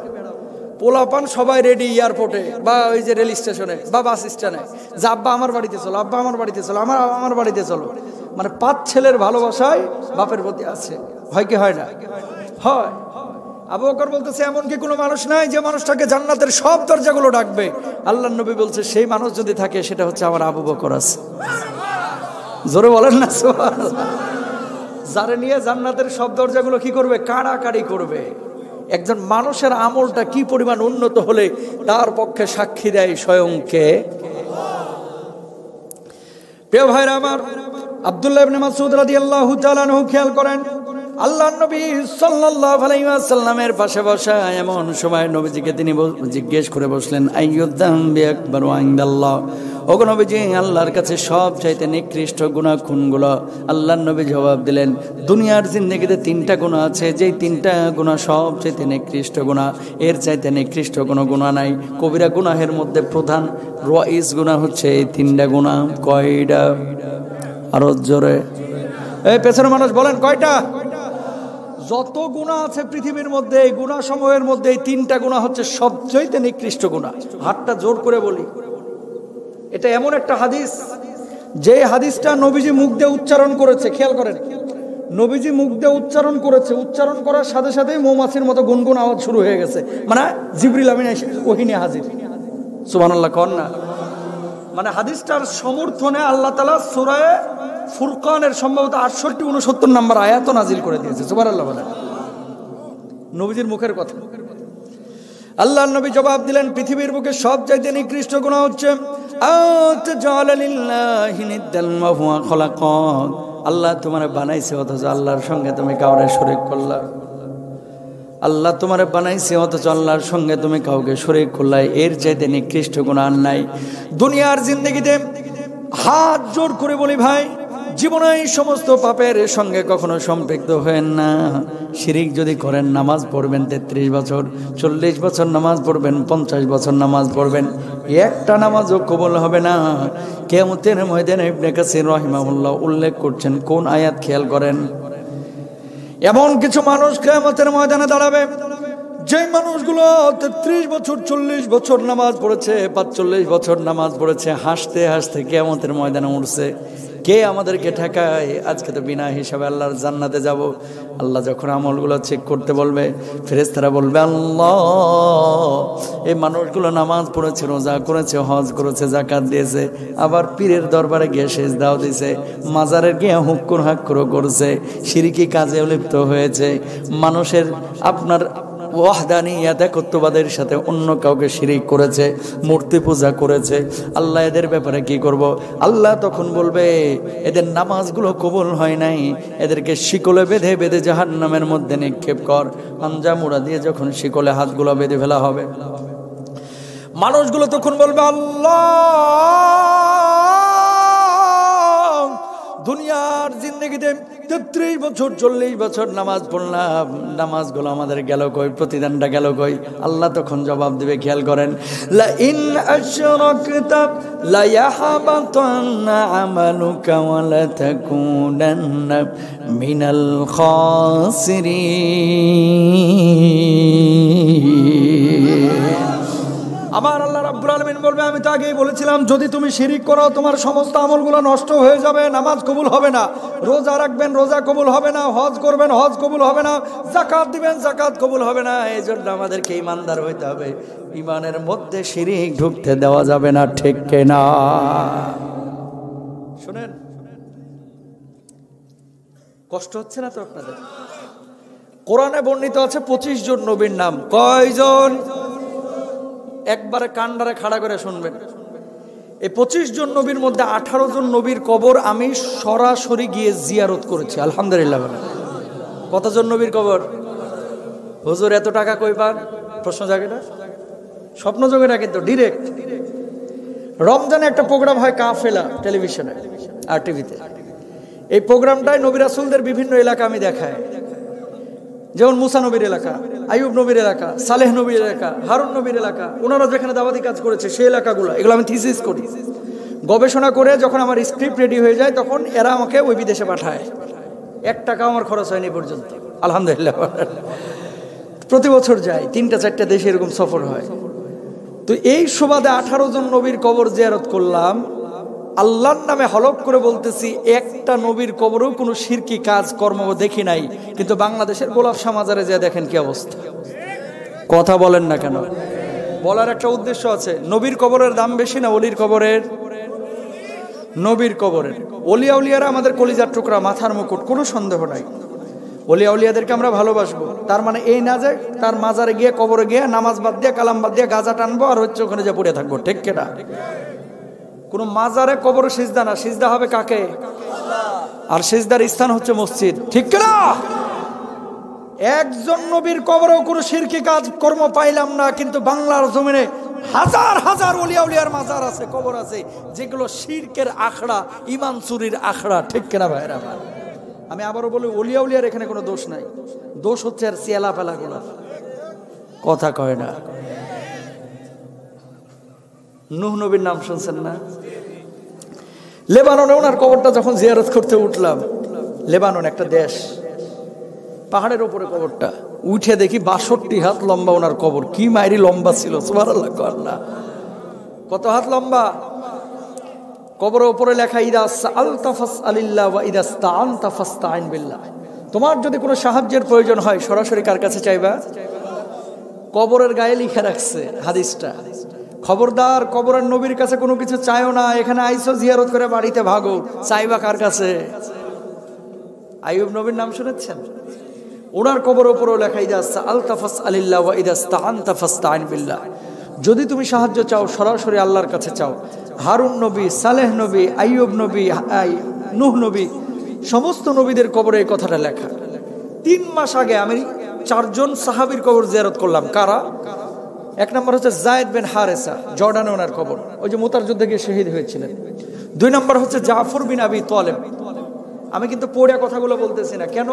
পোলাপান সবাই রেডি এয়ারপোর্টে বা ওই যে রেল স্টেশনে বা বাস স্ট্যান্ডে, যে আব্বা আমার বাড়িতে চলো, আব্বা আমার বাড়িতে চলো, আমার বাড়িতে চলো। মানে পাঁচ ছেলের ভালোবাসায় বাপের প্রতি আছে, হয় কি হয় না? হয়। আবু বকর বলতেছে, এমন কি কোনো মানুষ নাই যে মানুষটাকে জান্নাতের সব দরজাগুলো ডাকবে? আল্লাহর নবী বলছে, সেই মানুষ যদি থাকে সেটা হচ্ছে আমার আবু বকর আছে। জোরে বলেন না সুবহানাল্লাহ। যারে নিয়ে জান্নাতের সব দরজাগুলো কি করবে? কাড়াকাড়ি করবে। একজন মানুষের আমলটা কি পরিমাণ উন্নত হলে তার পক্ষে সাক্ষী দেয় স্বয়ং কে? প্রিয় ভাইরা আমার, আব্দুল্লাহ ইবনে মাসউদ রাদিয়াল্লাহু তাআলা আনহু খেয়াল করেন, আল্লাহর নবী সাল্লাল্লাহু আলাইহি ওয়াসাল্লামের পাশে বসা এমন সময় নবীজিকে তিনি জিজ্ঞেস করে বসলেন, আইয়ুদ্দামবি আকবারু ইনদাল্লাহ, ওগো নবীজি, আল্লাহর কাছে সবচাইতে নিকৃষ্ট গুনাহ কোনগুলো? আল্লাহর নবী জবাব দিলেন, দুনিয়ার জিন্দেগিতে তিনটা গুনাহ আছে, যেই তিনটা গুনাহ সবচাইতে নিকৃষ্ট গুনাহ, এর চাইতে নিকৃষ্ট কোনো গুনাহ নাই। কবিরা গুনাহের মধ্যে প্রধান রাইস গুনাহ হচ্ছে এই তিনটা গুনাহ। কয়টা? আরো জোরে, এই পেছনের মানুষ বলেন কয়টা? যত গুনাহ আছে পৃথিবীর মধ্যে, এই গুনাহ সমূহের মধ্যে এই তিনটা গুনাহ হচ্ছে সবচাইতে নিকৃষ্ট গুনাহ। হাতটা জোর করে বলি, এটা এমন একটা হাদিস, যে হাদিসটা নবীজি মুখ দিয়ে উচ্চারণ করেছে, খেয়াল করেন, নবীজি মুখ দিয়ে উচ্চারণ করেছে, উচ্চারণ করার সাথে সাথেই মৌমাছির মতো গুনগুন আওয়াজ শুরু হয়ে গেছে, মানে জিবরিল আমিন ওহী নিয়ে হাজির। সুবহানাল্লাহ কন না? মানে হাদিসটার সমর্থনে আল্লাহ তাআলা সূরা ফুরকানের সম্ভবত 68-69 নম্বর আয়াত নাজিল করে দিয়েছে। সুবহানাল্লাহ বলেন। নবীজির মুখের কথা। আল্লাহর নবী জবাব দিলেন, পৃথিবীর বুকে সবচাইতে নিকৃষ্ট গুনাহ হচ্ছে আল্লাহ তোমারে বানাইছে অথচ আল্লাহর সঙ্গে তুমি কাউরে শরীক করলা। আল্লাহ তোমারে বানাইছে অথচ আল্লাহর সঙ্গে তুমি কাউকে শরীক করলা। এর চাইতে নিকৃষ্ট গুনাহ আর নাই। দুনিয়ার জিন্দেগিতে হাত জোর করে বলি ভাই, জীবনে এই সমস্ত পাপের সঙ্গে কখনো সম্পৃক্ত হয়েন না। শিরিক যদি করেন, নামাজ পড়বেন 33 বছর, 40 বছর নামাজ পড়বেন, 50 বছর নামাজ পড়বেন, একটা নামাজও কবুল হবে না। কিয়ামতের ময়দানে ইবনে কাসির রাহিমাহুল্লাহ উল্লেখ করছেন কোন আয়াত, খেয়াল করেন। এমন কিছু মানুষ কিয়ামতের ময়দানে দাঁড়াবে, যে মানুষগুলো 33 বছর 40 বছর নামাজ পড়েছে, 45 বছর নামাজ পড়েছে, হাসতে হাসতে কিয়ামতের ময়দানে উঠছে। কে আমাদেরকে ঠেকায়? আজকে তো বিনা হিসাবে আল্লাহর জান্নাতে যাব। আল্লাহ যখন আমলগুলো চেক করতে বলবে, ফেরেশতারা বলবে, আল্লাহ এই মানুষগুলো নামাজ পড়েছে, রোজা করেছে, হজ করেছে, যাকাত দিয়েছে, আবার পীরের দরবারে গিয়ে সেজদাও দিয়েছে, মাজারের গিয়ে হুক্কুর হাক্কুর করছে, শিরকি কাজে লিপ্ত হয়েছে, মানুষের আপনার ওয়াহদানিয়াত একত্ববাদের সাথে অন্য কাউকে শিরিক করেছে, মূর্তি পূজা করেছে। আল্লাহ এদের ব্যাপারে কি করব? আল্লাহ তখন বলবে, এদের নামাজগুলো কবুল হয় নাই, এদেরকে শিকলে বেঁধে বেঁধে জাহান্নামের মধ্যে নিক্ষেপ কর। পাঞ্জা মুড়া দিয়ে যখন শিকলে হাতগুলো বেঁধে ফেলা হবে, মানুষগুলো তখন বলবে, আল্লাহ দুনিয়ার জিন্দগিতে 33 বছর 40 বছর নামাজ পড়লাম, নামাজগুলো আমাদের গেল কই, প্রতিদানটা গেল কই? আল্লাহ তখন জবাব দিবে, খেয়াল করেন, লা ইন আশরাকতা লা ইয়াহবাতান্না আমালুকা ওয়া লা তাকুনান্না মিনাল খাসিরিন। আমার আল্লাহ রাব্বুল আলামিন বলবে, আমি তো আগেই বলেছিলাম, যদি তুমি শিরিক করো তোমার সমস্ত আমলগুলো নষ্ট হয়ে যাবে, নামাজ কবুল হবে না, রোজা রাখবেন রোজা কবুল হবে না, হজ করবেন হজ কবুল হবে না, যাকাত দিবেন যাকাত কবুল হবে না। এই জন্য আমাদেরকে ঈমানদার হইতে হবে, ঈমানের মধ্যে শিরিক ঢুকতে দেওয়া যাবে না, ঠিক কিনা? শুনেন, কষ্ট হচ্ছে না তো আপনাদের? কোরআনে বর্ণিত আছে 25 জন নবীর নাম। কয়জন? একবারে কান্ডারে খাড়া করে শুনবেন। এই 25 জন নবীর মধ্যে 18 জন নবীর কবর আমি সরাসরি গিয়ে জিয়ারত করেছি, আলহামদুলিল্লাহ। কতজন নবীর কবর? হুজুর এত টাকা কই পান? প্রশ্ন জাগে না? স্বপ্ন যোগে না, কিন্তু ডিরেক্ট। রমজানে একটা প্রোগ্রাম হয় কাফেলা, টেলিভিশনে আর টিভিতে। এই প্রোগ্রামটায় নবী রাসূলদের বিভিন্ন এলাকা আমি দেখাই, যেমন মুসা নবীর এলাকা, আইয়ুব নবীর এলাকা, সালেহ নবীর এলাকা, হারুন নবীর এলাকা, ওনারা যেখানে দাওয়াতি কাজ করেছে সেই এলাকাগুলো, এগুলো আমি থিসিস করি। গবেষণা করে যখন আমার স্ক্রিপ্ট রেডি হয়ে যায়, তখন এরা আমাকে ওই বিদেশে পাঠায়। 1 টাকাও আমার খরচ হয়নি পর্যন্ত, আলহামদুলিল্লাহ। প্রতি বছর যাই, 3-4টা দেশে এরকম সফর হয়। তো এই সুবাদে 18 জন নবীর কবর জিয়ারত করলাম। আল্লাহর নামে হলফ করে বলতেছি, একটা নবীর কবরেও কোনো শিরকি কাজ কর্ম দেখি নাই। কিন্তু বাংলাদেশের গোলাপ শাহ মাজারে যা দেখেন কি অবস্থা। কথা বলেন না কেন? বলার একটা উদ্দেশ্য আছে। নবীর কবরের দাম বেশি না অলির কবরের? নবীর কবরের। অলিয়া উলিয়ারা আমাদের কলিজার টুকরা, মাথার মুকুট, কোনো সন্দেহ নাই। অলিয়া উলিয়াদেরকে আমরা ভালোবাসবো, তার মানে এই না যে তার মাজারে গিয়ে কবরে গিয়ে নামাজ বাদ দিয়ে কালাম বাদ দিয়ে গাঁজা টানবো আর হচ্ছে ওখানে যে পড়ে থাকবো, ঠিক কিনা? কোন মাজারে কবরে সিজদা না, সিজদা হবে কাকে? আর সিজদার স্থান হচ্ছে মসজিদ, ঠিক কিনা? একজন নবীর কবরেও কোনো শিরকি কাজ কর্ম পাইলাম না, কিন্তু বাংলার জমিনে হাজার হাজার ওলিয়া উলিয়ার মাজার আছে, কবর আছে, যেগুলো শিরকের আখড়া, ঈমান চুরির আখড়া, ঠিক কিনা ভাইরা? আমি আবারও বলি, ওলিয়া উলিয়ার এখানে কোনো দোষ নাই, দোষ হচ্ছে আর সিয়ালা পেলাগুলা। কথা কয় না। নূহ নবীর নাম শুনছেন না? লেবাননে ওনার কবরটা যখন জিয়ারত করতে উঠলাম, লেবানন একটা দেশ, পাহাড়ের উপরে কবরটা, উঠে দেখি 62 হাত লম্বা ওনার কবর। কি মাইরি লম্বা ছিল, সুবহানাল্লাহ। কত হাত লম্বা? কবরের উপরে লেখা, ইদা সাআলতা ফাসআলিল্লাহ ওয়া ইদা ইসতাআনতা ফাসতাইন বিল্লাহ। তোমার যদি কোনো সাহায্যের প্রয়োজন হয় সরাসরি কার কাছে চাইবা? কবরের গায়ে লিখে রাখছে হাদিসটা, খবরদার কবরের নবীর কাছে কোনো কিছু চাইও না, এখানে আইসো জিয়ারত করে বাড়িতে ভাগো, চাইবা কার কাছে? আইয়ুব নবীর নাম শুনেছেন? ওনার কবরের উপরেও লেখা, ইদা সাআলতা ফাসআলিল্লাহ ওয়া ইদা ইসতাআনতা ফাসতাইন বিল্লাহ। যদি তুমি সাহায্য চাও সরাসরি আল্লাহর কাছে চাও। হারুন নবী, সালেহ নবী, আইয়ুব নবী, নূহ নবী, সমস্ত নবীদের কবরে এই কথাটা লেখা। 3 মাস আগে আমি 4 জন সাহাবীর কবর জিয়ারত করলাম। কারা? 1 নম্বর হচ্ছে যায়েদ বিন হারেসা, জর্ডানে ওনার কবর, ওই যে মুতার যুদ্ধে গিয়ে শহীদ হয়েছিলেন। 2 নম্বর হচ্ছে জাফর বিন আবি তালেব। আমি কিন্তু পড়ে কথাগুলো বলতেছি না, কেন?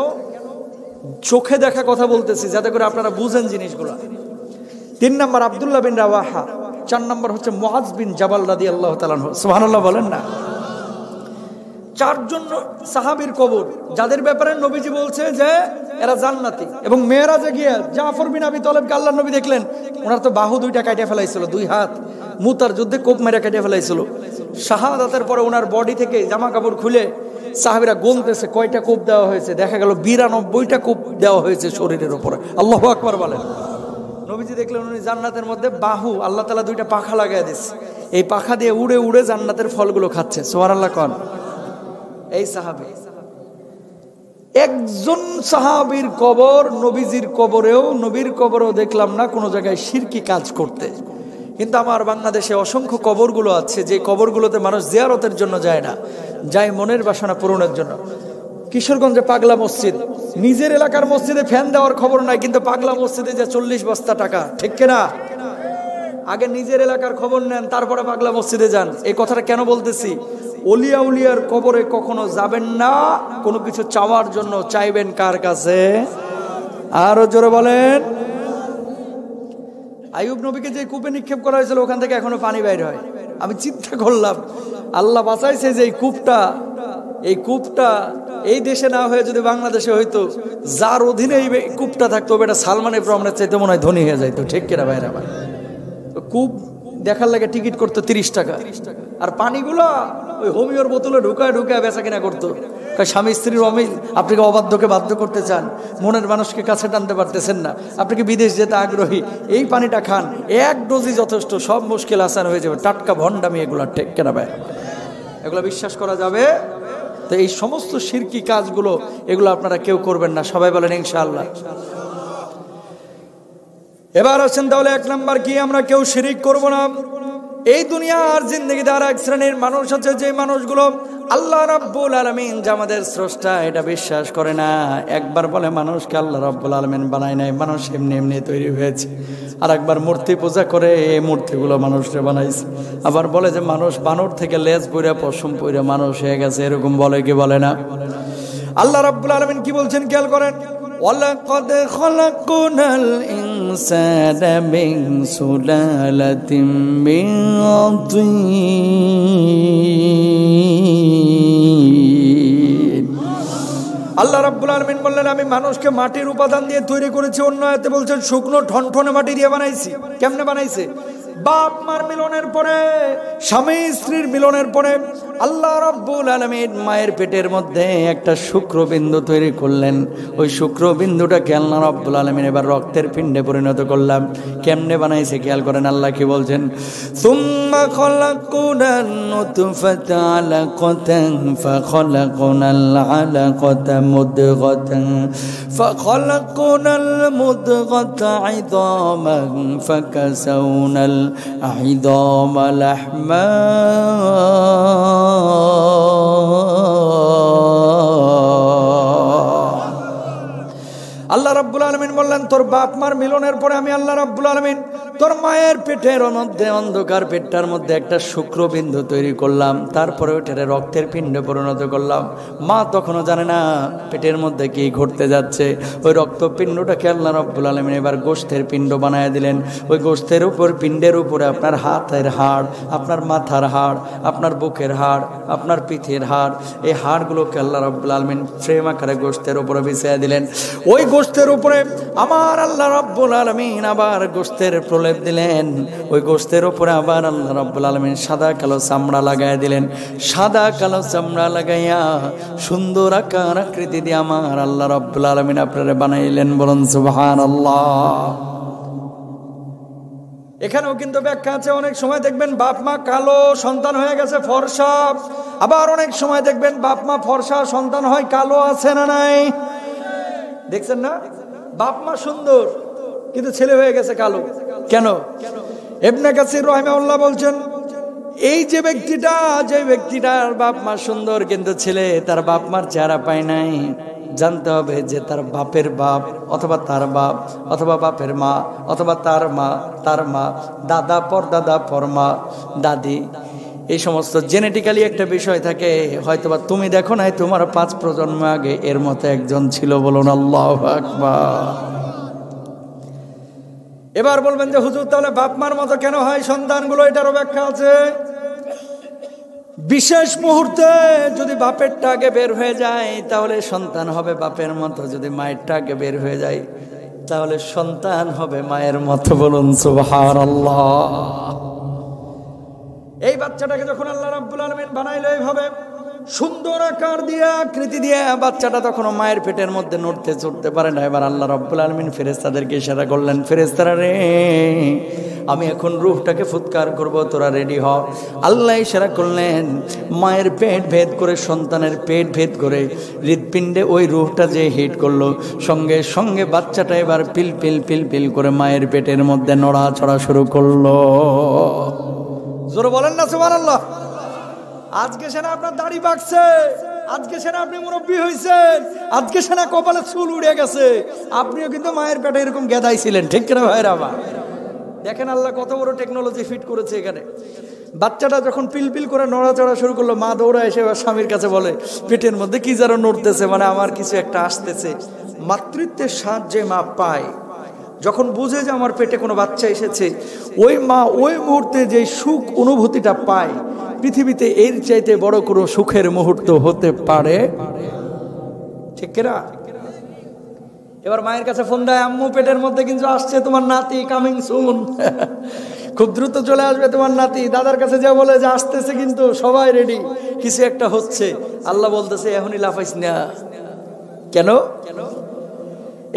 চোখে দেখা কথা বলতেছি, যাতে করে আপনারা বুঝেন জিনিসগুলো। 3 নম্বর আব্দুল্লাহ বিন রাওয়াহা। 4 নম্বর হচ্ছে মুআজ বিন জাবাল রাদিয়াল্লাহু তাআলা আনহু। সুবহানাল্লাহ বলেন না? 4 জন সাহাবীর কবর, যাদের ব্যাপারে নবীজি বলছে যে এরা জান্নাতি। এবং মেয়েরাজে গিয়ে জাফর বিন আবি তালেবকে আল্লাহর নবী দেখলেন, ওনার তো বাহু 2টা কাটে ফেলাইছিল, 2 হাত। মুতার যুদ্ধে কোপ মেরে কেটে ফেলাইছিল। শাহাদাতের পরে ওনার বডি থেকে জামা কাপড় খুলে সাহাবীরা গুনতেছে কয়টা কোপ দেওয়া হয়েছে, দেখা গেল 92টা কোপ দেওয়া হয়েছে শরীরের উপরে। আল্লাহু আকবার বলেন। নবীজি দেখলেন উনি জান্নাতের মধ্যে বাহু আল্লাহ তাআলা 2টা পাখা লাগায় দিয়েছে, এই পাখা দিয়ে উড়ে উড়ে জান্নাতের ফলগুলো খাচ্ছে। সুবহানাল্লাহ কোন এই সাহাবী। একজন সাহাবীর কবর নবীজির কবরেও দেখলাম না কোনো জায়গায় শিরকি কাজ করতে। কিন্তু আমার বাংলাদেশে অসংখ্য কবরগুলো আছে যে কবরগুলোতে মানুষ জিয়ারতের জন্য যায় না, যায় মনের বাসনা পূরণের জন্য। কিশোরগঞ্জে পাগলা মসজিদ, নিজের এলাকার মসজিদে ফ্যান দেওয়ার খবর নাই, কিন্তু পাগলা মসজিদে যে 40 বস্তা টাকা, ঠিক কিনা? আগে নিজের এলাকার খবর নেন, তারপরে পাগলা মসজিদে যান। এই কথাটা কেন বলতেছি? অলিয়া উলিয়ার কবরে কখনো যাবেন না কোনো কিছু চাওয়ার জন্য, চাইবেন কার কাছে? আরো জোরে বলেন। আইয়ুব নবীকে যে কূপে নিক্ষেপ করা হয়েছিল ওখান থেকে এখনো পানি বাইর হয়। আমি চিন্তা করলাম আল্লাহ বাঁচাইছে যে এই কূপটা এই দেশে না হয়ে যদি বাংলাদেশে হইতো, যার অধীনে এই কূপটা থাকতো এটা সালমান ইফ রহমানের চাইতে মনে হয় ধনী হয়ে যাইতো, ঠিক কিনা ভাইরা ভাই? কূপ দেখার লাগে টিকিট করতো 30 টাকা, আর পানিগুলো ওই হোমিওর বোতলে ঢুকায় বেচা কিনা করতো। স্বামী স্ত্রীর অমিল, আপনি কি অবাধ্যকে বাধ্য করতে চান, মনের মানুষকে কাছে টানতে পারতেছেন না, আপনি কি বিদেশ যেতে আগ্রহী, এই পানিটা খান, 1 ডোজই যথেষ্ট, সব মুশকিল আসান হয়ে যাবে। টাটকা ভণ্ডামি এগুলা, ঠিক কিনা ভাই? এগুলো বিশ্বাস করা যাবে? তো এই সমস্ত শিরকি কাজগুলো এগুলো আপনারা কেউ করবেন না, সবাই বলেন ইনশাআল্লাহ। এবার আছেন তাহলে 1 নাম্বার কি, আমরা কেউ শিরিক করব না। এই দুনিয়ার জিন্দেগিতে আর এক শ্রেণীর মানুষ আছে যে মানুষগুলো আল্লাহ রাব্বুল আলামিন যে আমাদের স্রষ্টা এটা বিশ্বাস করে না। একবার বলে মানুষকে আল্লাহ রাব্বুল আলামিন বানায় নাই, মানুষ এমনি এমনি তৈরি হয়েছে। আর একবার মূর্তি পূজা করে এই মূর্তিগুলো মানুষরে বানাইছে। আবার বলে যে মানুষ বানর থেকে লেজ পইরা পশম পইরা মানুষ হয়ে গেছে, এরকম বলে কি বলে না? আল্লাহ রাব্বুল আলামিন কি বলছেন খেয়াল করেন, وَلَقَدْ خَلَقْنَا الْإِنسَانَ مِنْ سُلَالَةٍ مِنْ طِينٍ। আল্লাহ রাব্বুল আলামিন বললেন আমি মানুষকে মাটির উপাদান দিয়ে তৈরি করেছি। অন্য আয়াতে বলছেন শুকনো ঠনঠনে মাটি দিয়ে বানাইছি। কেমনে বানাইছে? বাপ মার মিলনের পরে, স্বামী স্ত্রীর মিলনের পরে আল্লাহ রাব্বুল আলামিন মায়ের পেটের মধ্যে একটা শুক্রবিন্দু তৈরি করলেন। ওই শুক্রবিন্দুটাকে আল্লাহ রাব্বুল আলামিন এবার রক্তের পিণ্ডে পরিণত করলাম। কেমনে বানাইছে খেয়াল করেন, আল্লাহ কি বলছেন, সুম্মা খালাকনান নুতফাতা আলাকাতান ফাখালাকনাল আলাকাতা মুদগাতান ফাখালাকনাল মুদগাতা ইযামান ফাকাসাউনাল العظام لحما আল্লাহ রাব্বুল আলামিন বললেন তোর বাপ মার মিলনের পরে আমি আল্লাহ রাব্বুল আলামিন তোর মায়ের পেটের মধ্যে, অন্ধকার পেটটার মধ্যে একটা শুক্রবিন্দু তৈরি করলাম। তারপরে ওটারে রক্তের পিণ্ডে পরিণত করলাম। মা তখনও জানে না পেটের মধ্যে কি ঘটতে যাচ্ছে। ওই রক্তপিণ্ডটাকে আল্লাহ রাব্বুল আলামিন এবার গোশতের পিণ্ড বানায় দিলেন। ওই গোশতের উপর, পিণ্ডের উপরে আপনার হাতের হাড়, আপনার মাথার হাড়, আপনার বুকের হাড়, আপনার পিঠের হাড়, এই হাড়গুলোকে আল্লাহ রাব্বুল আলামিন ফ্রেম আকারে গোশতের উপরে বিছিয়ে দিলেন। ওই গোশতের উপরে আমার আল্লাহ রাব্বুল আলামিন আবার গোশতের প্রলেপ দিলেন। ওই গোশতের উপরে আবার আল্লাহ রাব্বুল আলামিন সাদা কালো চামড়া লাগাই দিলেন। সাদা কালো চামড়া লাগাইয়া সুন্দর আকার আকৃতি দিয়ে আমার আল্লাহ রাব্বুল আলামিন আপনারা বানাইলেন। বলুন সুবহানাল্লাহ। এখানেও কিন্তু ব্যাখ্যা আছে। অনেক সময় দেখবেন বাপ মা কালো, সন্তান হয়ে গেছে ফর্সা। আবার অনেক সময় দেখবেন বাপ মা ফর্সা, সন্তান হয় কালো। আছে না নাই? দেখছেন না? বাপ মা সুন্দর কিন্তু ছেলে হয়ে গেছে কালো। কেন? ইবনে কাসির রাহিমাহুল্লাহ বলছেন এই যে ব্যক্তিটার বাপ মা সুন্দর কিন্তু ছেলে তার বাপ মার চেহারা পায় নাই, জানতে হবে যে তার বাপের বাপ অথবা তার বাপ অথবা বাপের মা অথবা তার মা, দাদা পরদাদা পরমা, দাদি, এই সমস্ত জেনেটিক্যালি একটা বিষয় থাকে। হয়তোবা তুমি দেখো নাই, তোমার 5 প্রজন্ম আগে এর মতো একজন ছিল। বলুন আল্লাহু আকবার। এবার বলবেন যে হুজুর তাহলে বাপ মার মতো কেন হয় সন্তানগুলো? এটারও ব্যাখ্যা আছে। বিশেষ মুহূর্তে যদি বাপেরটা আগে বের হয়ে যায় তাহলে সন্তান হবে বাপের মতো। যদি মায়েরটা আগে বের হয়ে যায় তাহলে সন্তান হবে মায়ের মতো। বলুন সুবহানাল্লাহ। এই বাচ্চাটাকে যখন আল্লাহ রাব্বুল আলামিন বানাইলো এইভাবে সুন্দর আকার দিয়ে আকৃতি দিয়ে, বাচ্চাটা তখন মায়ের পেটের মধ্যে নড়তে চড়তে পারে না। এবার আল্লাহ রাব্বুল আলামিন ফেরেশতাদেরকে ইশারা করলেন, ফেরেশতারা রে, আমি এখন রূহটাকে ফুৎকার করব, তোরা রেডি হ। আল্লাহ ইশারা করলেন, মায়ের পেট ভেদ করে, সন্তানের পেট ভেদ করে হৃৎপিণ্ডে ওই রূহটা যে হিট করলো, সঙ্গে সঙ্গে বাচ্চাটা এবার পিল পিল পিল পিল করে মায়ের পেটের মধ্যে নড়াচড়া শুরু করলো। জোরে বলেন না সুবহানাল্লাহ। আজকে সেনা আপনার দাড়ি পাকছে, আজকে সেনা আপনি মুরব্বী হয়েছেন, আজকে সেনা কপালে চুল উড়ে গেছে, আপনিও কিন্তু মায়ের পেটে এরকম গেদাই ছিলেন, ঠিক কিনা ভাইরা আমার? দেখেন আল্লাহ কত বড় টেকনোলজি ফিট করেছে এখানে। বাচ্চাটা যখন পিলপিল করে নড়াচড়া শুরু করলো, মা দৌড়া এসে স্বামীর কাছে বলে, পেটের মধ্যে কি যেন নড়তেছে, মানে আমার কিছু একটা আসতেছে। মাতৃত্বের সাহায্যে মা পায়, যখন বুঝে যে আমার পেটে কোনো বাচ্চা এসেছে, ওই মা ওই মুহূর্তে যে সুখ অনুভূতিটা পায়, পৃথিবীতে এর চাইতে বড় কোনো সুখের মুহূর্ত হতে পারে, ঠিক কিনা? এবার মায়ের কাছে ফোন দেয়, আম্মু পেটের মধ্যে কিন্তু আসছে তোমার নাতি, কামিং সুন, খুব দ্রুত চলে আসবে তোমার নাতি। দাদার কাছে যা বলে যে আসতেছে, কিন্তু সবাই রেডি, কিছু একটা হচ্ছে। আল্লাহ বলতেছে, এখনই লাফাইস না। কেন?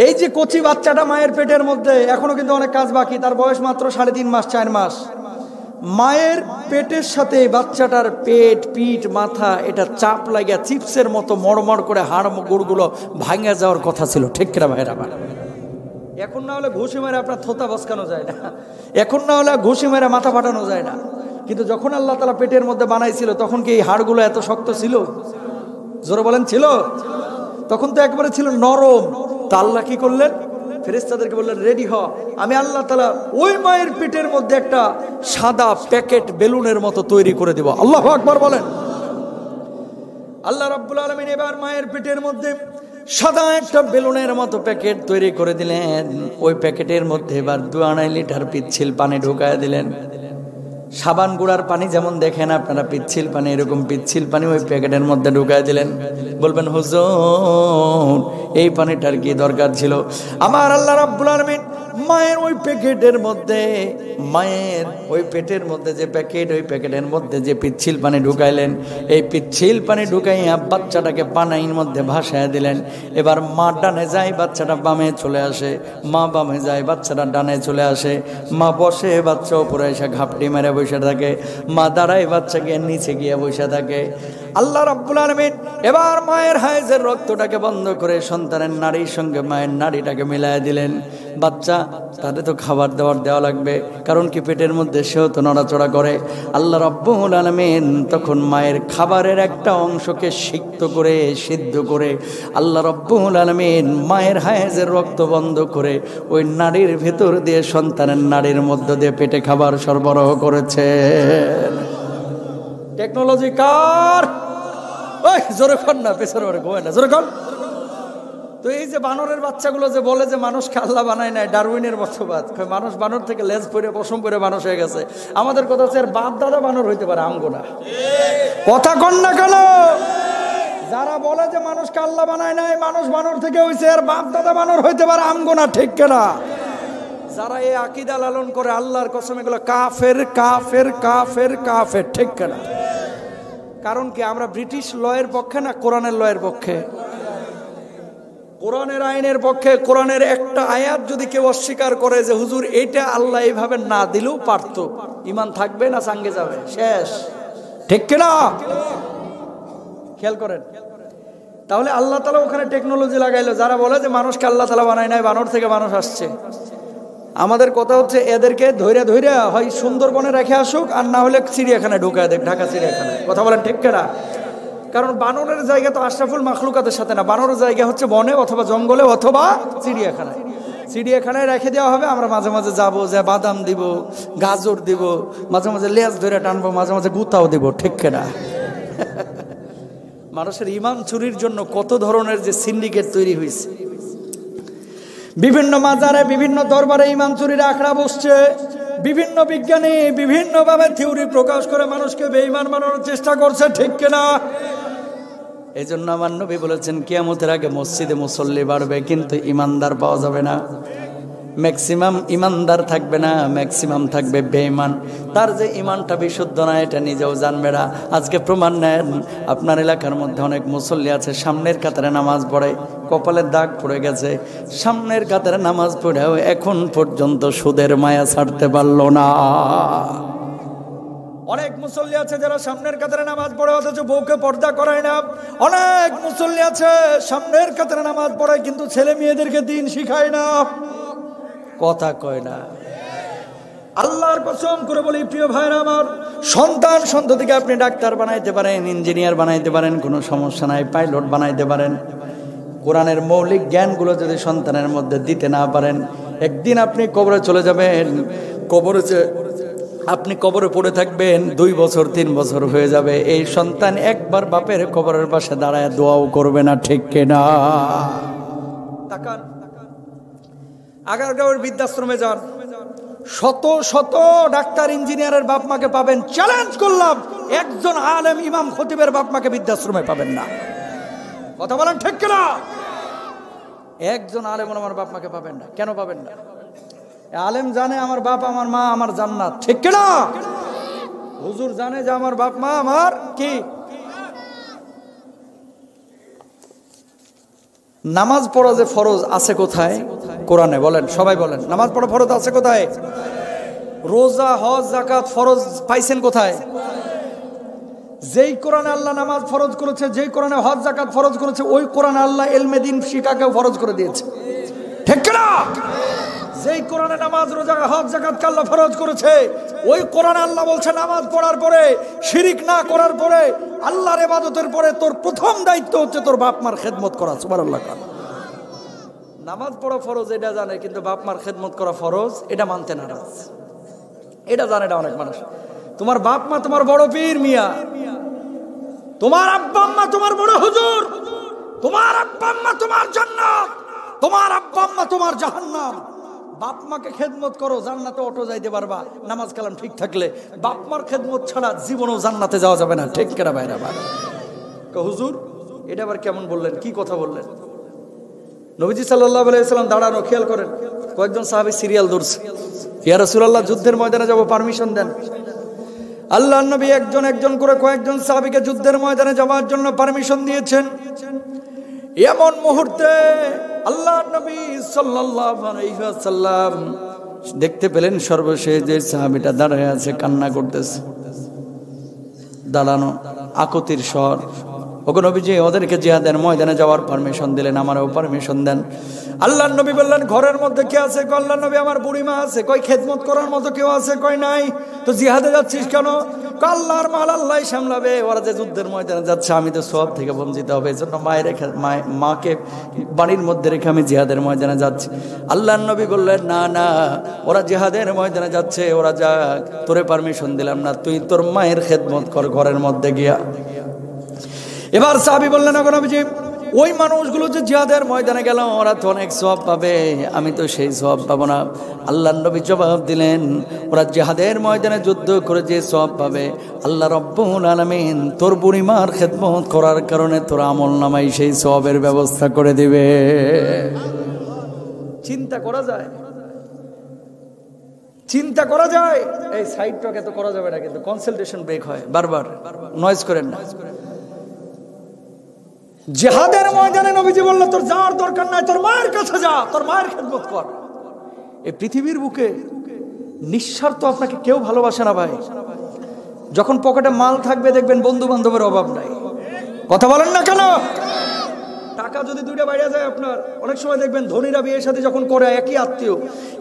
এই যে কচি বাচ্চাটা মায়ের পেটের মধ্যে, এখনো কিন্তু অনেক কাজ বাকি, তার বয়স মাত্র 3.5 মাস 4 মাস। মায়ের পেটের সাথে বাচ্চাটার পেট, পিঠ, মাথা এটা চাপ লাগিয়া চিপসের মতো মড়মড় করে হাড় গুড়গুলো ভাঙে যাওয়ার কথা ছিল, ঠিক কিনা ভাইরা? এখন না হলে ঘুষি মেরে আপনার থোতা বসকানো যায় না, এখন না হলে ঘুষি মেরে মাথা ফাটানো যায় না, কিন্তু যখন আল্লাহ তাআলা পেটের মধ্যে বানাইছিল তখন কি এই হাড়গুলো এত শক্ত ছিল? জোরে বলেন, ছিল? তখন তো একবারে ছিল নরম। তা আল্লাহ কি করলেন? ফেরেশতাদেরকে বললেন, রেডি হ, আমি আল্লাহ তাআলা ওই মায়ের পেটের মধ্যে একটা সাদা প্যাকেট বেলুনের মতো তৈরি করে দেব। আল্লাহু আকবার বলেন। আল্লাহ রাব্বুল আলামিন এবার মায়ের পেটের মধ্যে সাদা একটা বেলুনের মতো প্যাকেট তৈরি করে দিলেন। ওই প্যাকেটের মধ্যে এবার 2.5 লিটার পিচ্ছিল পানি ঢুকায় দিলেন। সাবান গুঁড়ার পানি যেমন দেখেন আপনারা পিচ্ছিল পানি, এরকম পিচ্ছিল পানি ওই প্যাকেটের মধ্যে ঢুকায় দিলেন। বলবেন, হুজুর এই পানিটার কি দরকার ছিল? আমার আল্লাহ রাব্বুল আলামিন মায়ের ওই প্যাকেটের মধ্যে, মায়ের ওই পেটের মধ্যে যে প্যাকেট, ওই প্যাকেটের মধ্যে যে পিচ্ছিল পানি ঢুকাইলেন, এই পিচ্ছিল পানি ঢুকাইয়া বাচ্চাটাকে পানির মধ্যে ভাসায় দিলেন। এবার মা ডানে যায়, বাচ্চাটা বামে চলে আসে, মা বামে যায়, বাচ্চাটা ডানে চলে আসে। মা বসে, বাচ্চা উপরে এসে ঘাপটি মেরে বসে থাকে, মা দাঁড়ায়, বাচ্চাকে নিচে গিয়ে বসে থাকে। আল্লাহ রাব্বুল আলামিন এবার মায়ের হায়েজের রক্তটাকে বন্ধ করে সন্তানের নাড়ির সঙ্গে মায়ের নাড়িটাকে মিলায় দিলেন। বাচ্চা, তাদের তো খাবার দাবার দেওয়া লাগবে, কারণ কি পেটের মধ্যে সেও তো নড়াচড়া করে। আল্লাহ রাব্বুল আলামিন তখন মায়ের খাবারের একটা অংশকে সিদ্ধ করে আল্লাহ রাব্বুল আলামিন মায়ের হায়েজের রক্ত বন্ধ করে ওই নাড়ির ভেতর দিয়ে সন্তানের নাড়ির মধ্য দিয়ে পেটে খাবার সরবরাহ করেছে। টেকনোলজি কার? ওই জোরে কর না, পেছনে ওরে ঘুমায় না, জোরে কর। তো এই যে বানরের বাচ্চাগুলো যে বলে যে মানুষকে আল্লাহ বানায় নাই, ডারউইনের মতবাদ, মানুষ বানর থেকে লেজ পরে পশম করে মানুষ হয়ে গেছে। আমাদের কথা হচ্ছে এর বাপ দাদা বানর হইতে পারে, আমগো না। কথা কন না কেন? যারা বলে যে মানুষকে আল্লাহ বানায় নাই, মানুষ বানর থেকে হইছে, এর বাপ দাদা বানর হইতে পারে, আমগো না, ঠিক কিনা? যারা এই আকীদা লালন করে, আল্লাহর কসম, এগুলো কাফের কাফের কাফের কাফের, ঠিক কিনা? কারণ কি আমরা ব্রিটিশ লয়ের পক্ষে না কোরআনের লয়ের পক্ষে? কোরআনের আইনের পক্ষে। কোরআনের একটা আয়াত যদি কেউ অস্বীকার করে যে হুজুর এটা আল্লাহ এইভাবে না দিলেও পারতো, ঈমান থাকবে না সঙ্গে যাবে, শেষ, ঠিক কিনা? খেয়াল করেন। তাহলে আল্লাহ তাআলা ওখানে টেকনোলজি লাগাইলো, যারা বলে যে মানুষকে আল্লাহ তাআলা বানায় নাই, বানর থেকে মানুষ আসছে। আমাদের কথা হচ্ছে এদেরকে ধৈর্য হয় সুন্দরবনে রেখে আসুক, আর না হলে চিড়িয়াখানায় ঢুকায় দেখ, ঢাকা চিড়িয়াখানায়। কথা বলেন, ঠিক কিনা? কারণ বানরের জায়গা তো আশরাফুল মাখলুকাতের সাথে না, বানরের জায়গা হচ্ছে বনে অথবা জঙ্গলে অথবা চিড়িয়াখানায়। চিড়িয়াখানায় রেখে দেওয়া হবে, আমরা মাঝে মাঝে যাবো, যে বাদাম দিব, গাজর দিব, মাঝে মাঝে লেজ ধরে টানবো, মাঝে মাঝে গুতাও দিব, ঠিক কিনা? মানুষের ঈমান চুরির জন্য কত ধরনের যে সিন্ডিকেট তৈরি হয়েছে। বিভিন্ন মাজারে, বিভিন্ন দরবারে ঈমান চুরির আখড়া বসছে। বিভিন্ন বিজ্ঞানী বিভিন্নভাবে থিওরি প্রকাশ করে মানুষকে বেঈমান বানানোর চেষ্টা করছে, ঠিক কিনা? এই জন্য আমার নবী বলেছেন, কিয়ামতের আগে মসজিদে মুসল্লি বাড়বে কিন্তু ঈমানদার পাওয়া যাবে না। ম্যাক্সিমাম ইমানদার থাকবে না, ম্যাক্সিমাম থাকবে বেঈমান। তার যে ইমানটা বিশুদ্ধ না এটা নিজেও জানবে না। আজকে প্রমাণ নেন, আপনার এলাকার মধ্যে অনেক মুসল্লি আছে সামনের কাতারে নামাজ পড়ে, কপালের দাগ পড়ে গেছে, সামনের কাতারে নামাজ পড়েও এখন পর্যন্ত সুদের মায়া ছাড়তে পারলো না। অনেক মুসল্লি আছে যারা সামনের কাতারে নামাজ পড়ে অথচ বউকে পর্দা করায় না। অনেক মুসল্লি আছে সামনের কাতারে নামাজ পড়ে কিন্তু ছেলে মেয়েদেরকে দিন শিখায় না, কথা কয় না। আল্লাহর কসম করে বলি প্রিয় ভাইরা আমার, সন্তান সন্ততিকে আপনি ডাক্তার বানাইতে পারেন, ইঞ্জিনিয়ার বানাইতে পারেন, কোনো সমস্যা নাই, পাইলট বানাইতে পারেন। কোরআনের মৌলিক জ্ঞানগুলো যদি সন্তানের মধ্যে দিতে না পারেন, একদিন আপনি কবরে চলে যাবেন। আপনি কবরে পড়ে থাকবেন, 2 বছর 3 বছর হয়ে যাবে, এই সন্তান একবার বাপের কবরের পাশে দাঁড়ায় দোয়াও করবে না, ঠিক কিনা? তাকান, আগারগাঁওয়ের বৃদ্ধাশ্রমে যান, শত শত ডাক্তার ইঞ্জিনিয়ারের বাপ মাকে পাবেন, চ্যালেঞ্জ করলাম একজন আলেম ইমাম খতিবের বাপ মাকে বৃদ্ধাশ্রমে পাবেন না, কথা বলেন ঠিক কিনা? একজন আলেম আমার বাপ মাকে পাবেন না। কেন পাবেন না? আলেম জানে আমার বাপ আমার মা আমার জান্নাত, ঠিক কিনা? হুজুর জানে যে আমার বাপ মা আমার কি। নামাজ পড়া যে ফরজ আছে কোথায়? কোরআনে। বলেন, সবাই বলেন, নামাজ পড়া ফরজ আছে কোথায়? রোজা হজ যাকাত ফরজ পাইছেন কোথায়? যেই কোরআনে আল্লাহ নামাজ ফরজ করেছে, যেই কোরআনে হজ যাকাত ফরজ করেছে, ওই কোরআনে আল্লাহ ইলমে দ্বীন শিক্ষাকেও ফরজ করে দিয়েছে, ঠিক কিনা? যেই কোরআনে নামাজ রোজা হজ যাকাত আল্লাহ ফরজ করেছে, ওই কোরআনে আল্লাহ বলছে নামাজ পড়ার পরে, শিরিক না করার পরে, আল্লাহর ইবাদতের পরে তোর প্রথম দায়িত্ব হচ্ছে তোর বাপ মার খেদমত করা। সুবহানাল্লাহ। নামাজ পড়া ফরজ এটা জানে, কিন্তু বাপ মার খেদমত করা ফরজ এটা মানতে নারাজ। এটা জানে না অনেক মানুষ। তোমার বাপ মা তোমার বড় পীর মিয়া, তোমার আব্বা আম্মা তোমার বড় হুজুর, তোমার আব্বা আম্মা তোমার জান্নাত, তোমার আব্বা আম্মা তোমার জাহান্নাম। বাপ মাকে খেদমত করো, জান্নাতে অটো যাইতে পারবা নামাজ কালাম ঠিক থাকলে। বাপ মার খেদমত ছাড়া জীবনেও জান্নাতে যাওয়া যাবে না, ঠিক কেনা ভাইরা? হুজুর এটা আবার কেমন বললেন, কি কথা বললেন? নবীজি সাল্লাল্লাহু আলাইহি ওয়াসাল্লাম দাঁড়ানো, খেয়াল করেন, কয়েকজন সাহাবী সিরিয়াল ধরছে, ইয়া রাসূলুল্লাহ যুদ্ধের ময়দানে যাব, পারমিশন দেন। আল্লাহর নবী একজন একজন করে কয়েকজন সাহাবীকে যুদ্ধের ময়দানে যাওয়ার জন্য পারমিশন দিয়েছেন। এমন মুহূর্তে আল্লাহর নবী সাল্লাল্লাহু আলাইহি ওয়াসাল্লাম দেখতে পেলেন সর্বশেষ যে সাহাবীটা দাঁড়ায় আছে, কান্না করতেছে, দাঁড়ানো, আকুতির স্বর। ওগো নবীজি, ওদেরকে জিহাদের ময়দানে যাওয়ার পারমিশন দিলেন, আমারও পারমিশন দেন। আল্লাহর নবী বললেন ঘরের মধ্যে কে আছে? কয় আল্লাহর নবী আমার বুড়ি মা আছে। কয় খেদমত করার মতো কেউ আছে? কয় নাই। তো জিহাদে যাচ্ছিস কেন? কয় আল্লাহর মাল আল্লাহই সামলাবে, ওরা যে যুদ্ধের ময়দানে যাচ্ছে আমি তো সব থেকে বঞ্চিত হবে, এই জন্য মাকে বাড়ির মধ্যে রেখে আমি জিহাদের ময়দানে যাচ্ছি। আল্লাহর নবী বললেন না না, ওরা জিহাদের ময়দানে যাচ্ছে, ওরা যাক, তোরে পারমিশন দিলাম না, তুই তোর মায়ের খেদমত কর ঘরের মধ্যে গিয়া। এবার সাহাবী বললেন ওগো নবীজি, ওই মানুষগুলো যে জিহাদের ময়দানে গেল ওরা তো অনেক সওয়াব পাবে, আমি তো সেই সওয়াব পাবো না। আল্লাহর নবী জবাব দিলেন, ওরা জিহাদের ময়দানে যুদ্ধ করে যে সওয়াব পাবে, আল্লাহ রাব্বুল আলামিন তোর বুড়িমার খেদমত করার কারণে তোর আমলনামায় সেই সওয়াবের ব্যবস্থা করে দিবে। চিন্তা করা যায়, চিন্তা করা যায়। এই সাইড টক এত করা যাবে না, কিন্তু কনসালটেশন ব্রেক হয় বারবার, নয়েজ করেন না। জিহাদের ময়দানে নবীজি বলল তোর যাওয়ার দরকার নাই, তোর মায়ের কাছে যা, তোর মায়ের খেদমত কর। এই পৃথিবীর বুকে নিঃস্বার্থ আপনাকে কেউ ভালোবাসে না ভাই। যখন পকেটে মাল থাকবে দেখবেন বন্ধু বান্ধবের অভাব নাই, কথা বলেন না কেন? টাকা যদি দুইটা বাইরে যায় আপনার, অনেক সময় দেখবেন ধনীরা বিয়ের সাথে যখন করে, একই আত্মীয়,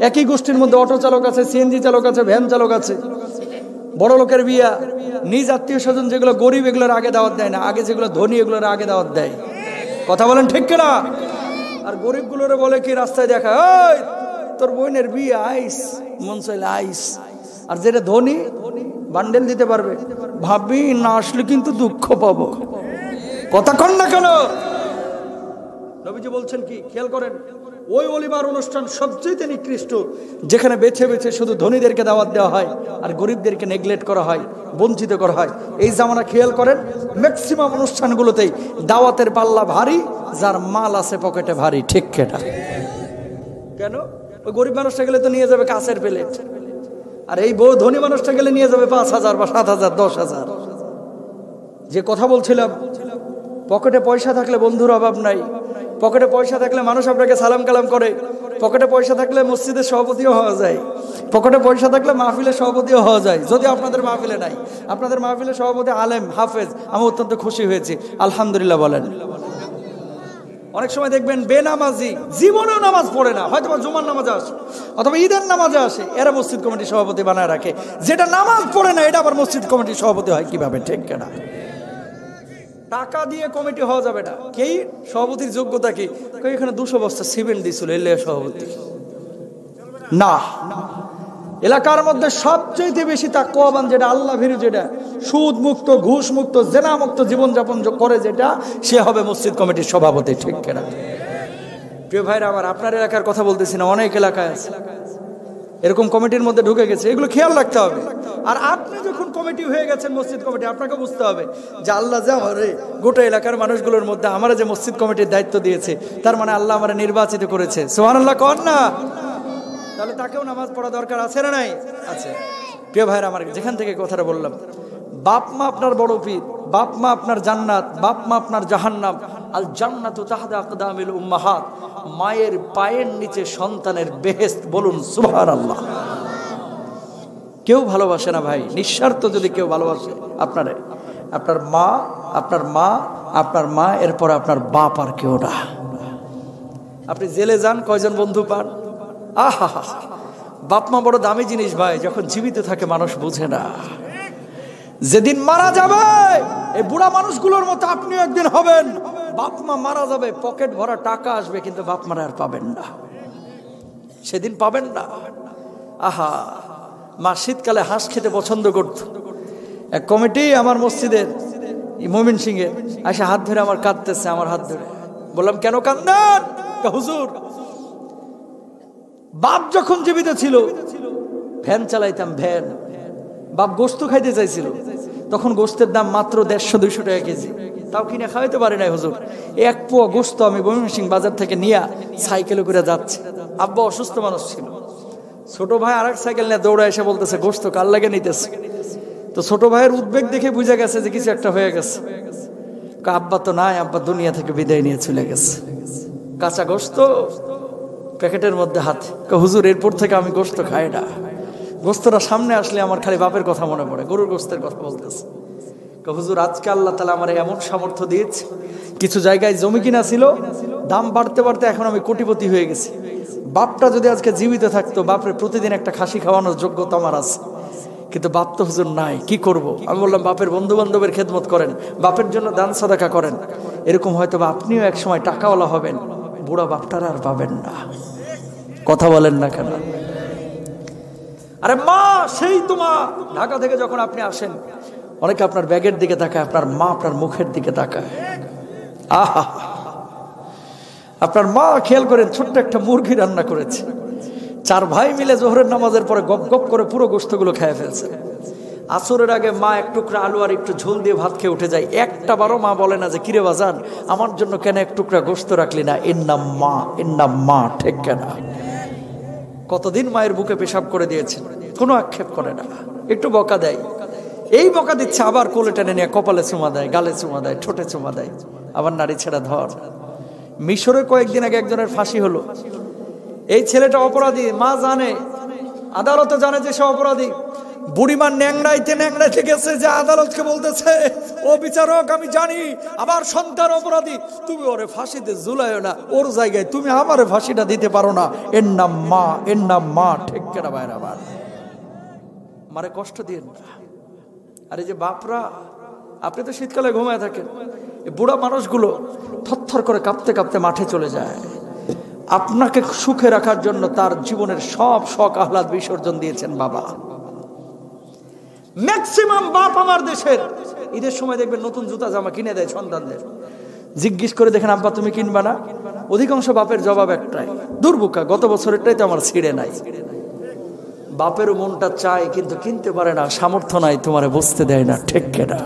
একই গোষ্ঠীর মধ্যে অটো চালক আছে, সিএনজি চালক আছে, ভ্যান চালক আছে, বড় লোকের বিয়া, নিজ আত্মীয় স্বজন যেগুলো গরিব এগুলোর আগে দাওয়াত দেয় না, আগে যেগুলো ধনী এগুলোর আগে দাওয়াত দেয়, কথা বলেন ঠিক কিনা? আর গরিবগুলোর বলে কি রাস্তায় দেখা, ওই তোর বোনের বিয়ে আইস, মন চাইলে আইস। আর যেটা ধনী বান্ডেল দিতে পারবে, ভাবি না আসলে কিন্তু দুঃখ পাবো, কথা কন না কেন? নবীজি বলছেন কি, খেয়াল করেন, ওই ওলিমার অনুষ্ঠান সবচেয়ে নিকৃষ্ট যেখানে বেছে বেছে শুধু ধনীদেরকে দাওয়াত দেওয়া হয় আর গরিবদেরকে নেগলেক্ট করা হয়, বঞ্চিত করা হয়। এই জামানা খেয়াল করেন ম্যাক্সিমাম অনুষ্ঠানগুলোতেই দাওয়াতের পাল্লা ভারী, যার মাল আছে পকেটে ভারী, ঠিক কেটা? কেন? ওই গরিব মানুষটা গেলে তো নিয়ে যাবে কাঁচের প্লেট, আর এই বউ ধনী মানুষটা গেলে নিয়ে যাবে 5,000 বা 7,000 10,000। যে কথা বলছিলাম, পকেটে পয়সা থাকলে বন্ধুর অভাব নাই, পকেটে পয়সা থাকলে মানুষ আপনাকে সালাম কালাম করে, পকেটে পয়সা থাকলে মসজিদের সভাপতিও হওয়া যায়, পকেটে পয়সা থাকলে মাহফিলের সভাপতিও হওয়া যায়। যদি আপনাদের মাহফিলে নাই, আপনাদের মাহফিলের সভাপতি আলেম হাফেজ, আমি অত্যন্ত খুশি হয়েছি, আলহামদুলিল্লাহ বলেন। অনেক সময় দেখবেন বেনামাজি, জীবনেও নামাজ পড়ে না, হয়তো জুমার নামাজে আসে অথবা ঈদের নামাজে আসে, এরা মসজিদ কমিটির সভাপতি বানায় রাখে। যেটা নামাজ পড়ে না এটা আবার মসজিদ কমিটির সভাপতি হয় কিভাবে? ঠিক কেনা? টাকা দিয়ে কমিটি হওয়া যাবে না। কি সভাপতির যোগ্যতা কি? এখানে 200 বস্তা সিমেন্ট দিছিল, এলে সভাপতি না। এলাকার মধ্যে সবচেয়ে বেশি তাকওয়াবান যেটা, আল্লাহ ভীরু যেটা, সুদ মুক্ত, ঘুষ মুক্ত, জেনা মুক্ত জীবনযাপন করে যেটা, সে হবে মসজিদ কমিটির সভাপতি। ঠিক কেনা? প্রিয় ভাইরা আমার, আপনার এলাকার কথা বলতেছি না, অনেক এলাকায় আছে এরকম কমিটির মধ্যে ঢুকে গেছে, এগুলো খেয়াল রাখতে হবে। আর আপনি যখন কমিটি হয়ে গেছেন, মসজিদ কমিটি, আপনাকে বুঝতে হবে যে আল্লাহ যে আমার গোটা এলাকার মানুষগুলোর মধ্যে আমার যে মসজিদ কমিটির দায়িত্ব দিয়েছে, তার মানে আল্লাহ আমার নির্বাচিত করেছে। সুবহানাল্লাহ কর না? তাহলে তাকেও নামাজ পড়া দরকার আছে না নাই? আছে। প্রিয় ভাইরা আমার, যেখান থেকে কথাটা বললাম, বাপ মা আপনার বড় পীর, বাপ মা আপনার জান্নাত, বাপ মা আপনার জাহান্নাম। আল জান্নাতু তাহতা আকদামিল উম্মাহাত, মায়ের পায়ের নিচে সন্তানের বেহেশত। বলুন সুবহানাল্লাহ। কেউ ভালোবাসে না ভাই, নিঃস্বার্থ যদি কেউ ভালোবাসে আপনারে, আপনার মা, আপনার মা, আপনার মা, এরপর আপনার বাপ, আর কেউ না। আপনি জেলে যান, কয়জন বন্ধু পান? আহা, বাপ মা বড় দামি জিনিস ভাই, যখন জীবিত থাকে মানুষ বুঝে না। যেদিন মারা যাবে, এই বুড়া মানুষগুলোর মতো আপনিও একদিন হবেন। বাপ মা মারা যাবে, পকেট ভরা টাকা আসবে, কিন্তু বাপ মারা আর পাবেন না, সেদিন পাবেন না। আহা, মা শীতকালে হাঁস খেতে পছন্দ করত। এক কমিটি আমার মসজিদের মমিন সিংয়ের এসে হাত ধরে আমার কাঁদতেছে, আমার হাত ধরে। বললাম কেন কান্দেন? হুজুর, বাপ যখন জীবিত ছিল ভ্যান চালাইতাম, ভ্যান। বাপ গোস্ত খাইতে চাইছিল, তখন গোস্তের দাম মাত্র 150-200 টাকা কেজি, তাও কিনে খাওয়াইতে পারি নাই হুজুর। এক পোয়া গোস্ত আমি ময়মনসিংহ বাজার থেকে নিয়ে সাইকেলে করে যাচ্ছে। আব্বা অসুস্থ মানুষ ছিল, ছোট ভাই আরেক সাইকেল নিয়ে দৌড়া এসে বলতেছে গোস্ত কার লাগে নিতেছে। তো ছোট ভাইয়ের উদ্বেগ দেখে বুঝে গেছে যে কিছু একটা হয়ে গেছে। আব্বা তো নাই, আব্বা দুনিয়া থেকে বিদায় নিয়ে চলে গেছে। কাঁচা গোস্ত প্যাকেটের মধ্যে হাত। হুজুর, এরপর থেকে আমি গোস্ত খাই না। গোস্তটা সামনে আসলে আমার খালি বাপের কথা মনে পড়ে, গরুর গোস্তের কথা বলতেছে। হুজুর, আজকে আল্লাহ তাআলা আমার এমন সামর্থ্য দিয়েছে, কিছু জায়গায় জমি কিনা ছিল, দাম বাড়তে বাড়তে এখন আমি কোটিপতি হয়ে গেছি। বাপটা যদি আজকে জীবিত থাকতো, বাপরে প্রতিদিন একটা খাসি খাওয়ানোর যোগ্যতা আমার আছে, কিন্তু বাপ তো হুজুর নাই, কি করব? আমি বললাম বাপের বন্ধু বান্ধবের খেদমত করেন, বাপের জন্য দান সাদাকা করেন, এরকম হয়তো বা আপনিও এক সময় টাকাওয়ালা হবেন, বুড়া বাপটারা আর পাবেন না। কথা বলেন না কেন? আরে মা, সেই তো মা। ঢাকা থেকে যখন আপনি আসেন, অনেকে আপনার ব্যাগের দিকে তাকায়, আপনার মা আপনার মুখের দিকে তাকায়। আহা, আপনার মা, খেয়াল করেন, ছোট্ট একটা মুরগি রান্না করেছে, 4 ভাই মিলে জোহরের নামাজের পরে গপ গপ করে পুরো গোস্তগুলো খেয়ে ফেলছে। আসরের আগে মা এক টুকরা আলু আর একটু ঝোল দিয়ে ভাত খেয়ে উঠে যায়। একটা বারো মা বলে না যে কিরে বাজান, আমার জন্য কেন এক টুকরা গোস্ত রাখলি না? এর নাম মা, এর নাম মা। ঠিক কেনা? কতদিন মায়ের বুকে পেশাব করে দিয়েছে, কোনো আক্ষেপ করে না, একটু বকা দেয়, এই বকা দিচ্ছে, আবার কোলে টেনে নিয়ে কপালে চুমা দেয়, গালে চুমা দেয়, ঠোঁটে চুমা দেয়, আবার নারী ছেড়া ধর। মিশরে কয়েকদিন আগে একজনের ফাঁসি হলো। এই ছেলেটা অপরাধী, মা জানে, আদালতে জানে যে সে অপরাধী। বুড়িমা ন্যাংড়াইতে গেছে, যে আদালতকে বলতেছে, ও বিচারক, আমি জানি আমার সন্তান অপরাধী, তুমি ওরে ফাঁসিতে ঝুলাইও না, ওর জায়গায় তুমি আমারে ফাঁসিটা দিতে পারো না, এর নাম মা, এর নাম মা। ঠিক কেনা ভাইরা আমার? মারে কষ্ট দিয়ে না। আর এই যে বাপরা, আপনি তো শীতকালে ঘুমায় থাকেন, এই বুড়া মানুষগুলো থরথর করে কাঁপতে কাঁপতে মাঠে চলে যায়। আপনাকে সুখে রাখার জন্য তার জীবনের সব শখ আহ্লাদ বিসর্জন দিয়েছেন বাবা। ম্যাক্সিমাম বাপ আমার দেশের ঈদের সময় দেখবেন নতুন জুতা জামা কিনে দেয় সন্তানদের। জিজ্ঞেস করে দেখেন, আব্বা তুমি কিনবা না? অধিকাংশ বাপের জবাব একটাই, দুর্বোকা, গত বছরেরটাই তো আমার ছিঁড়ে নাই। বাপেরও মনটা চায় কিন্তু কিনতে পারে না, সামর্থ্য নাই, তোমারে বুঝতে দেয় না। ঠিক কেনা?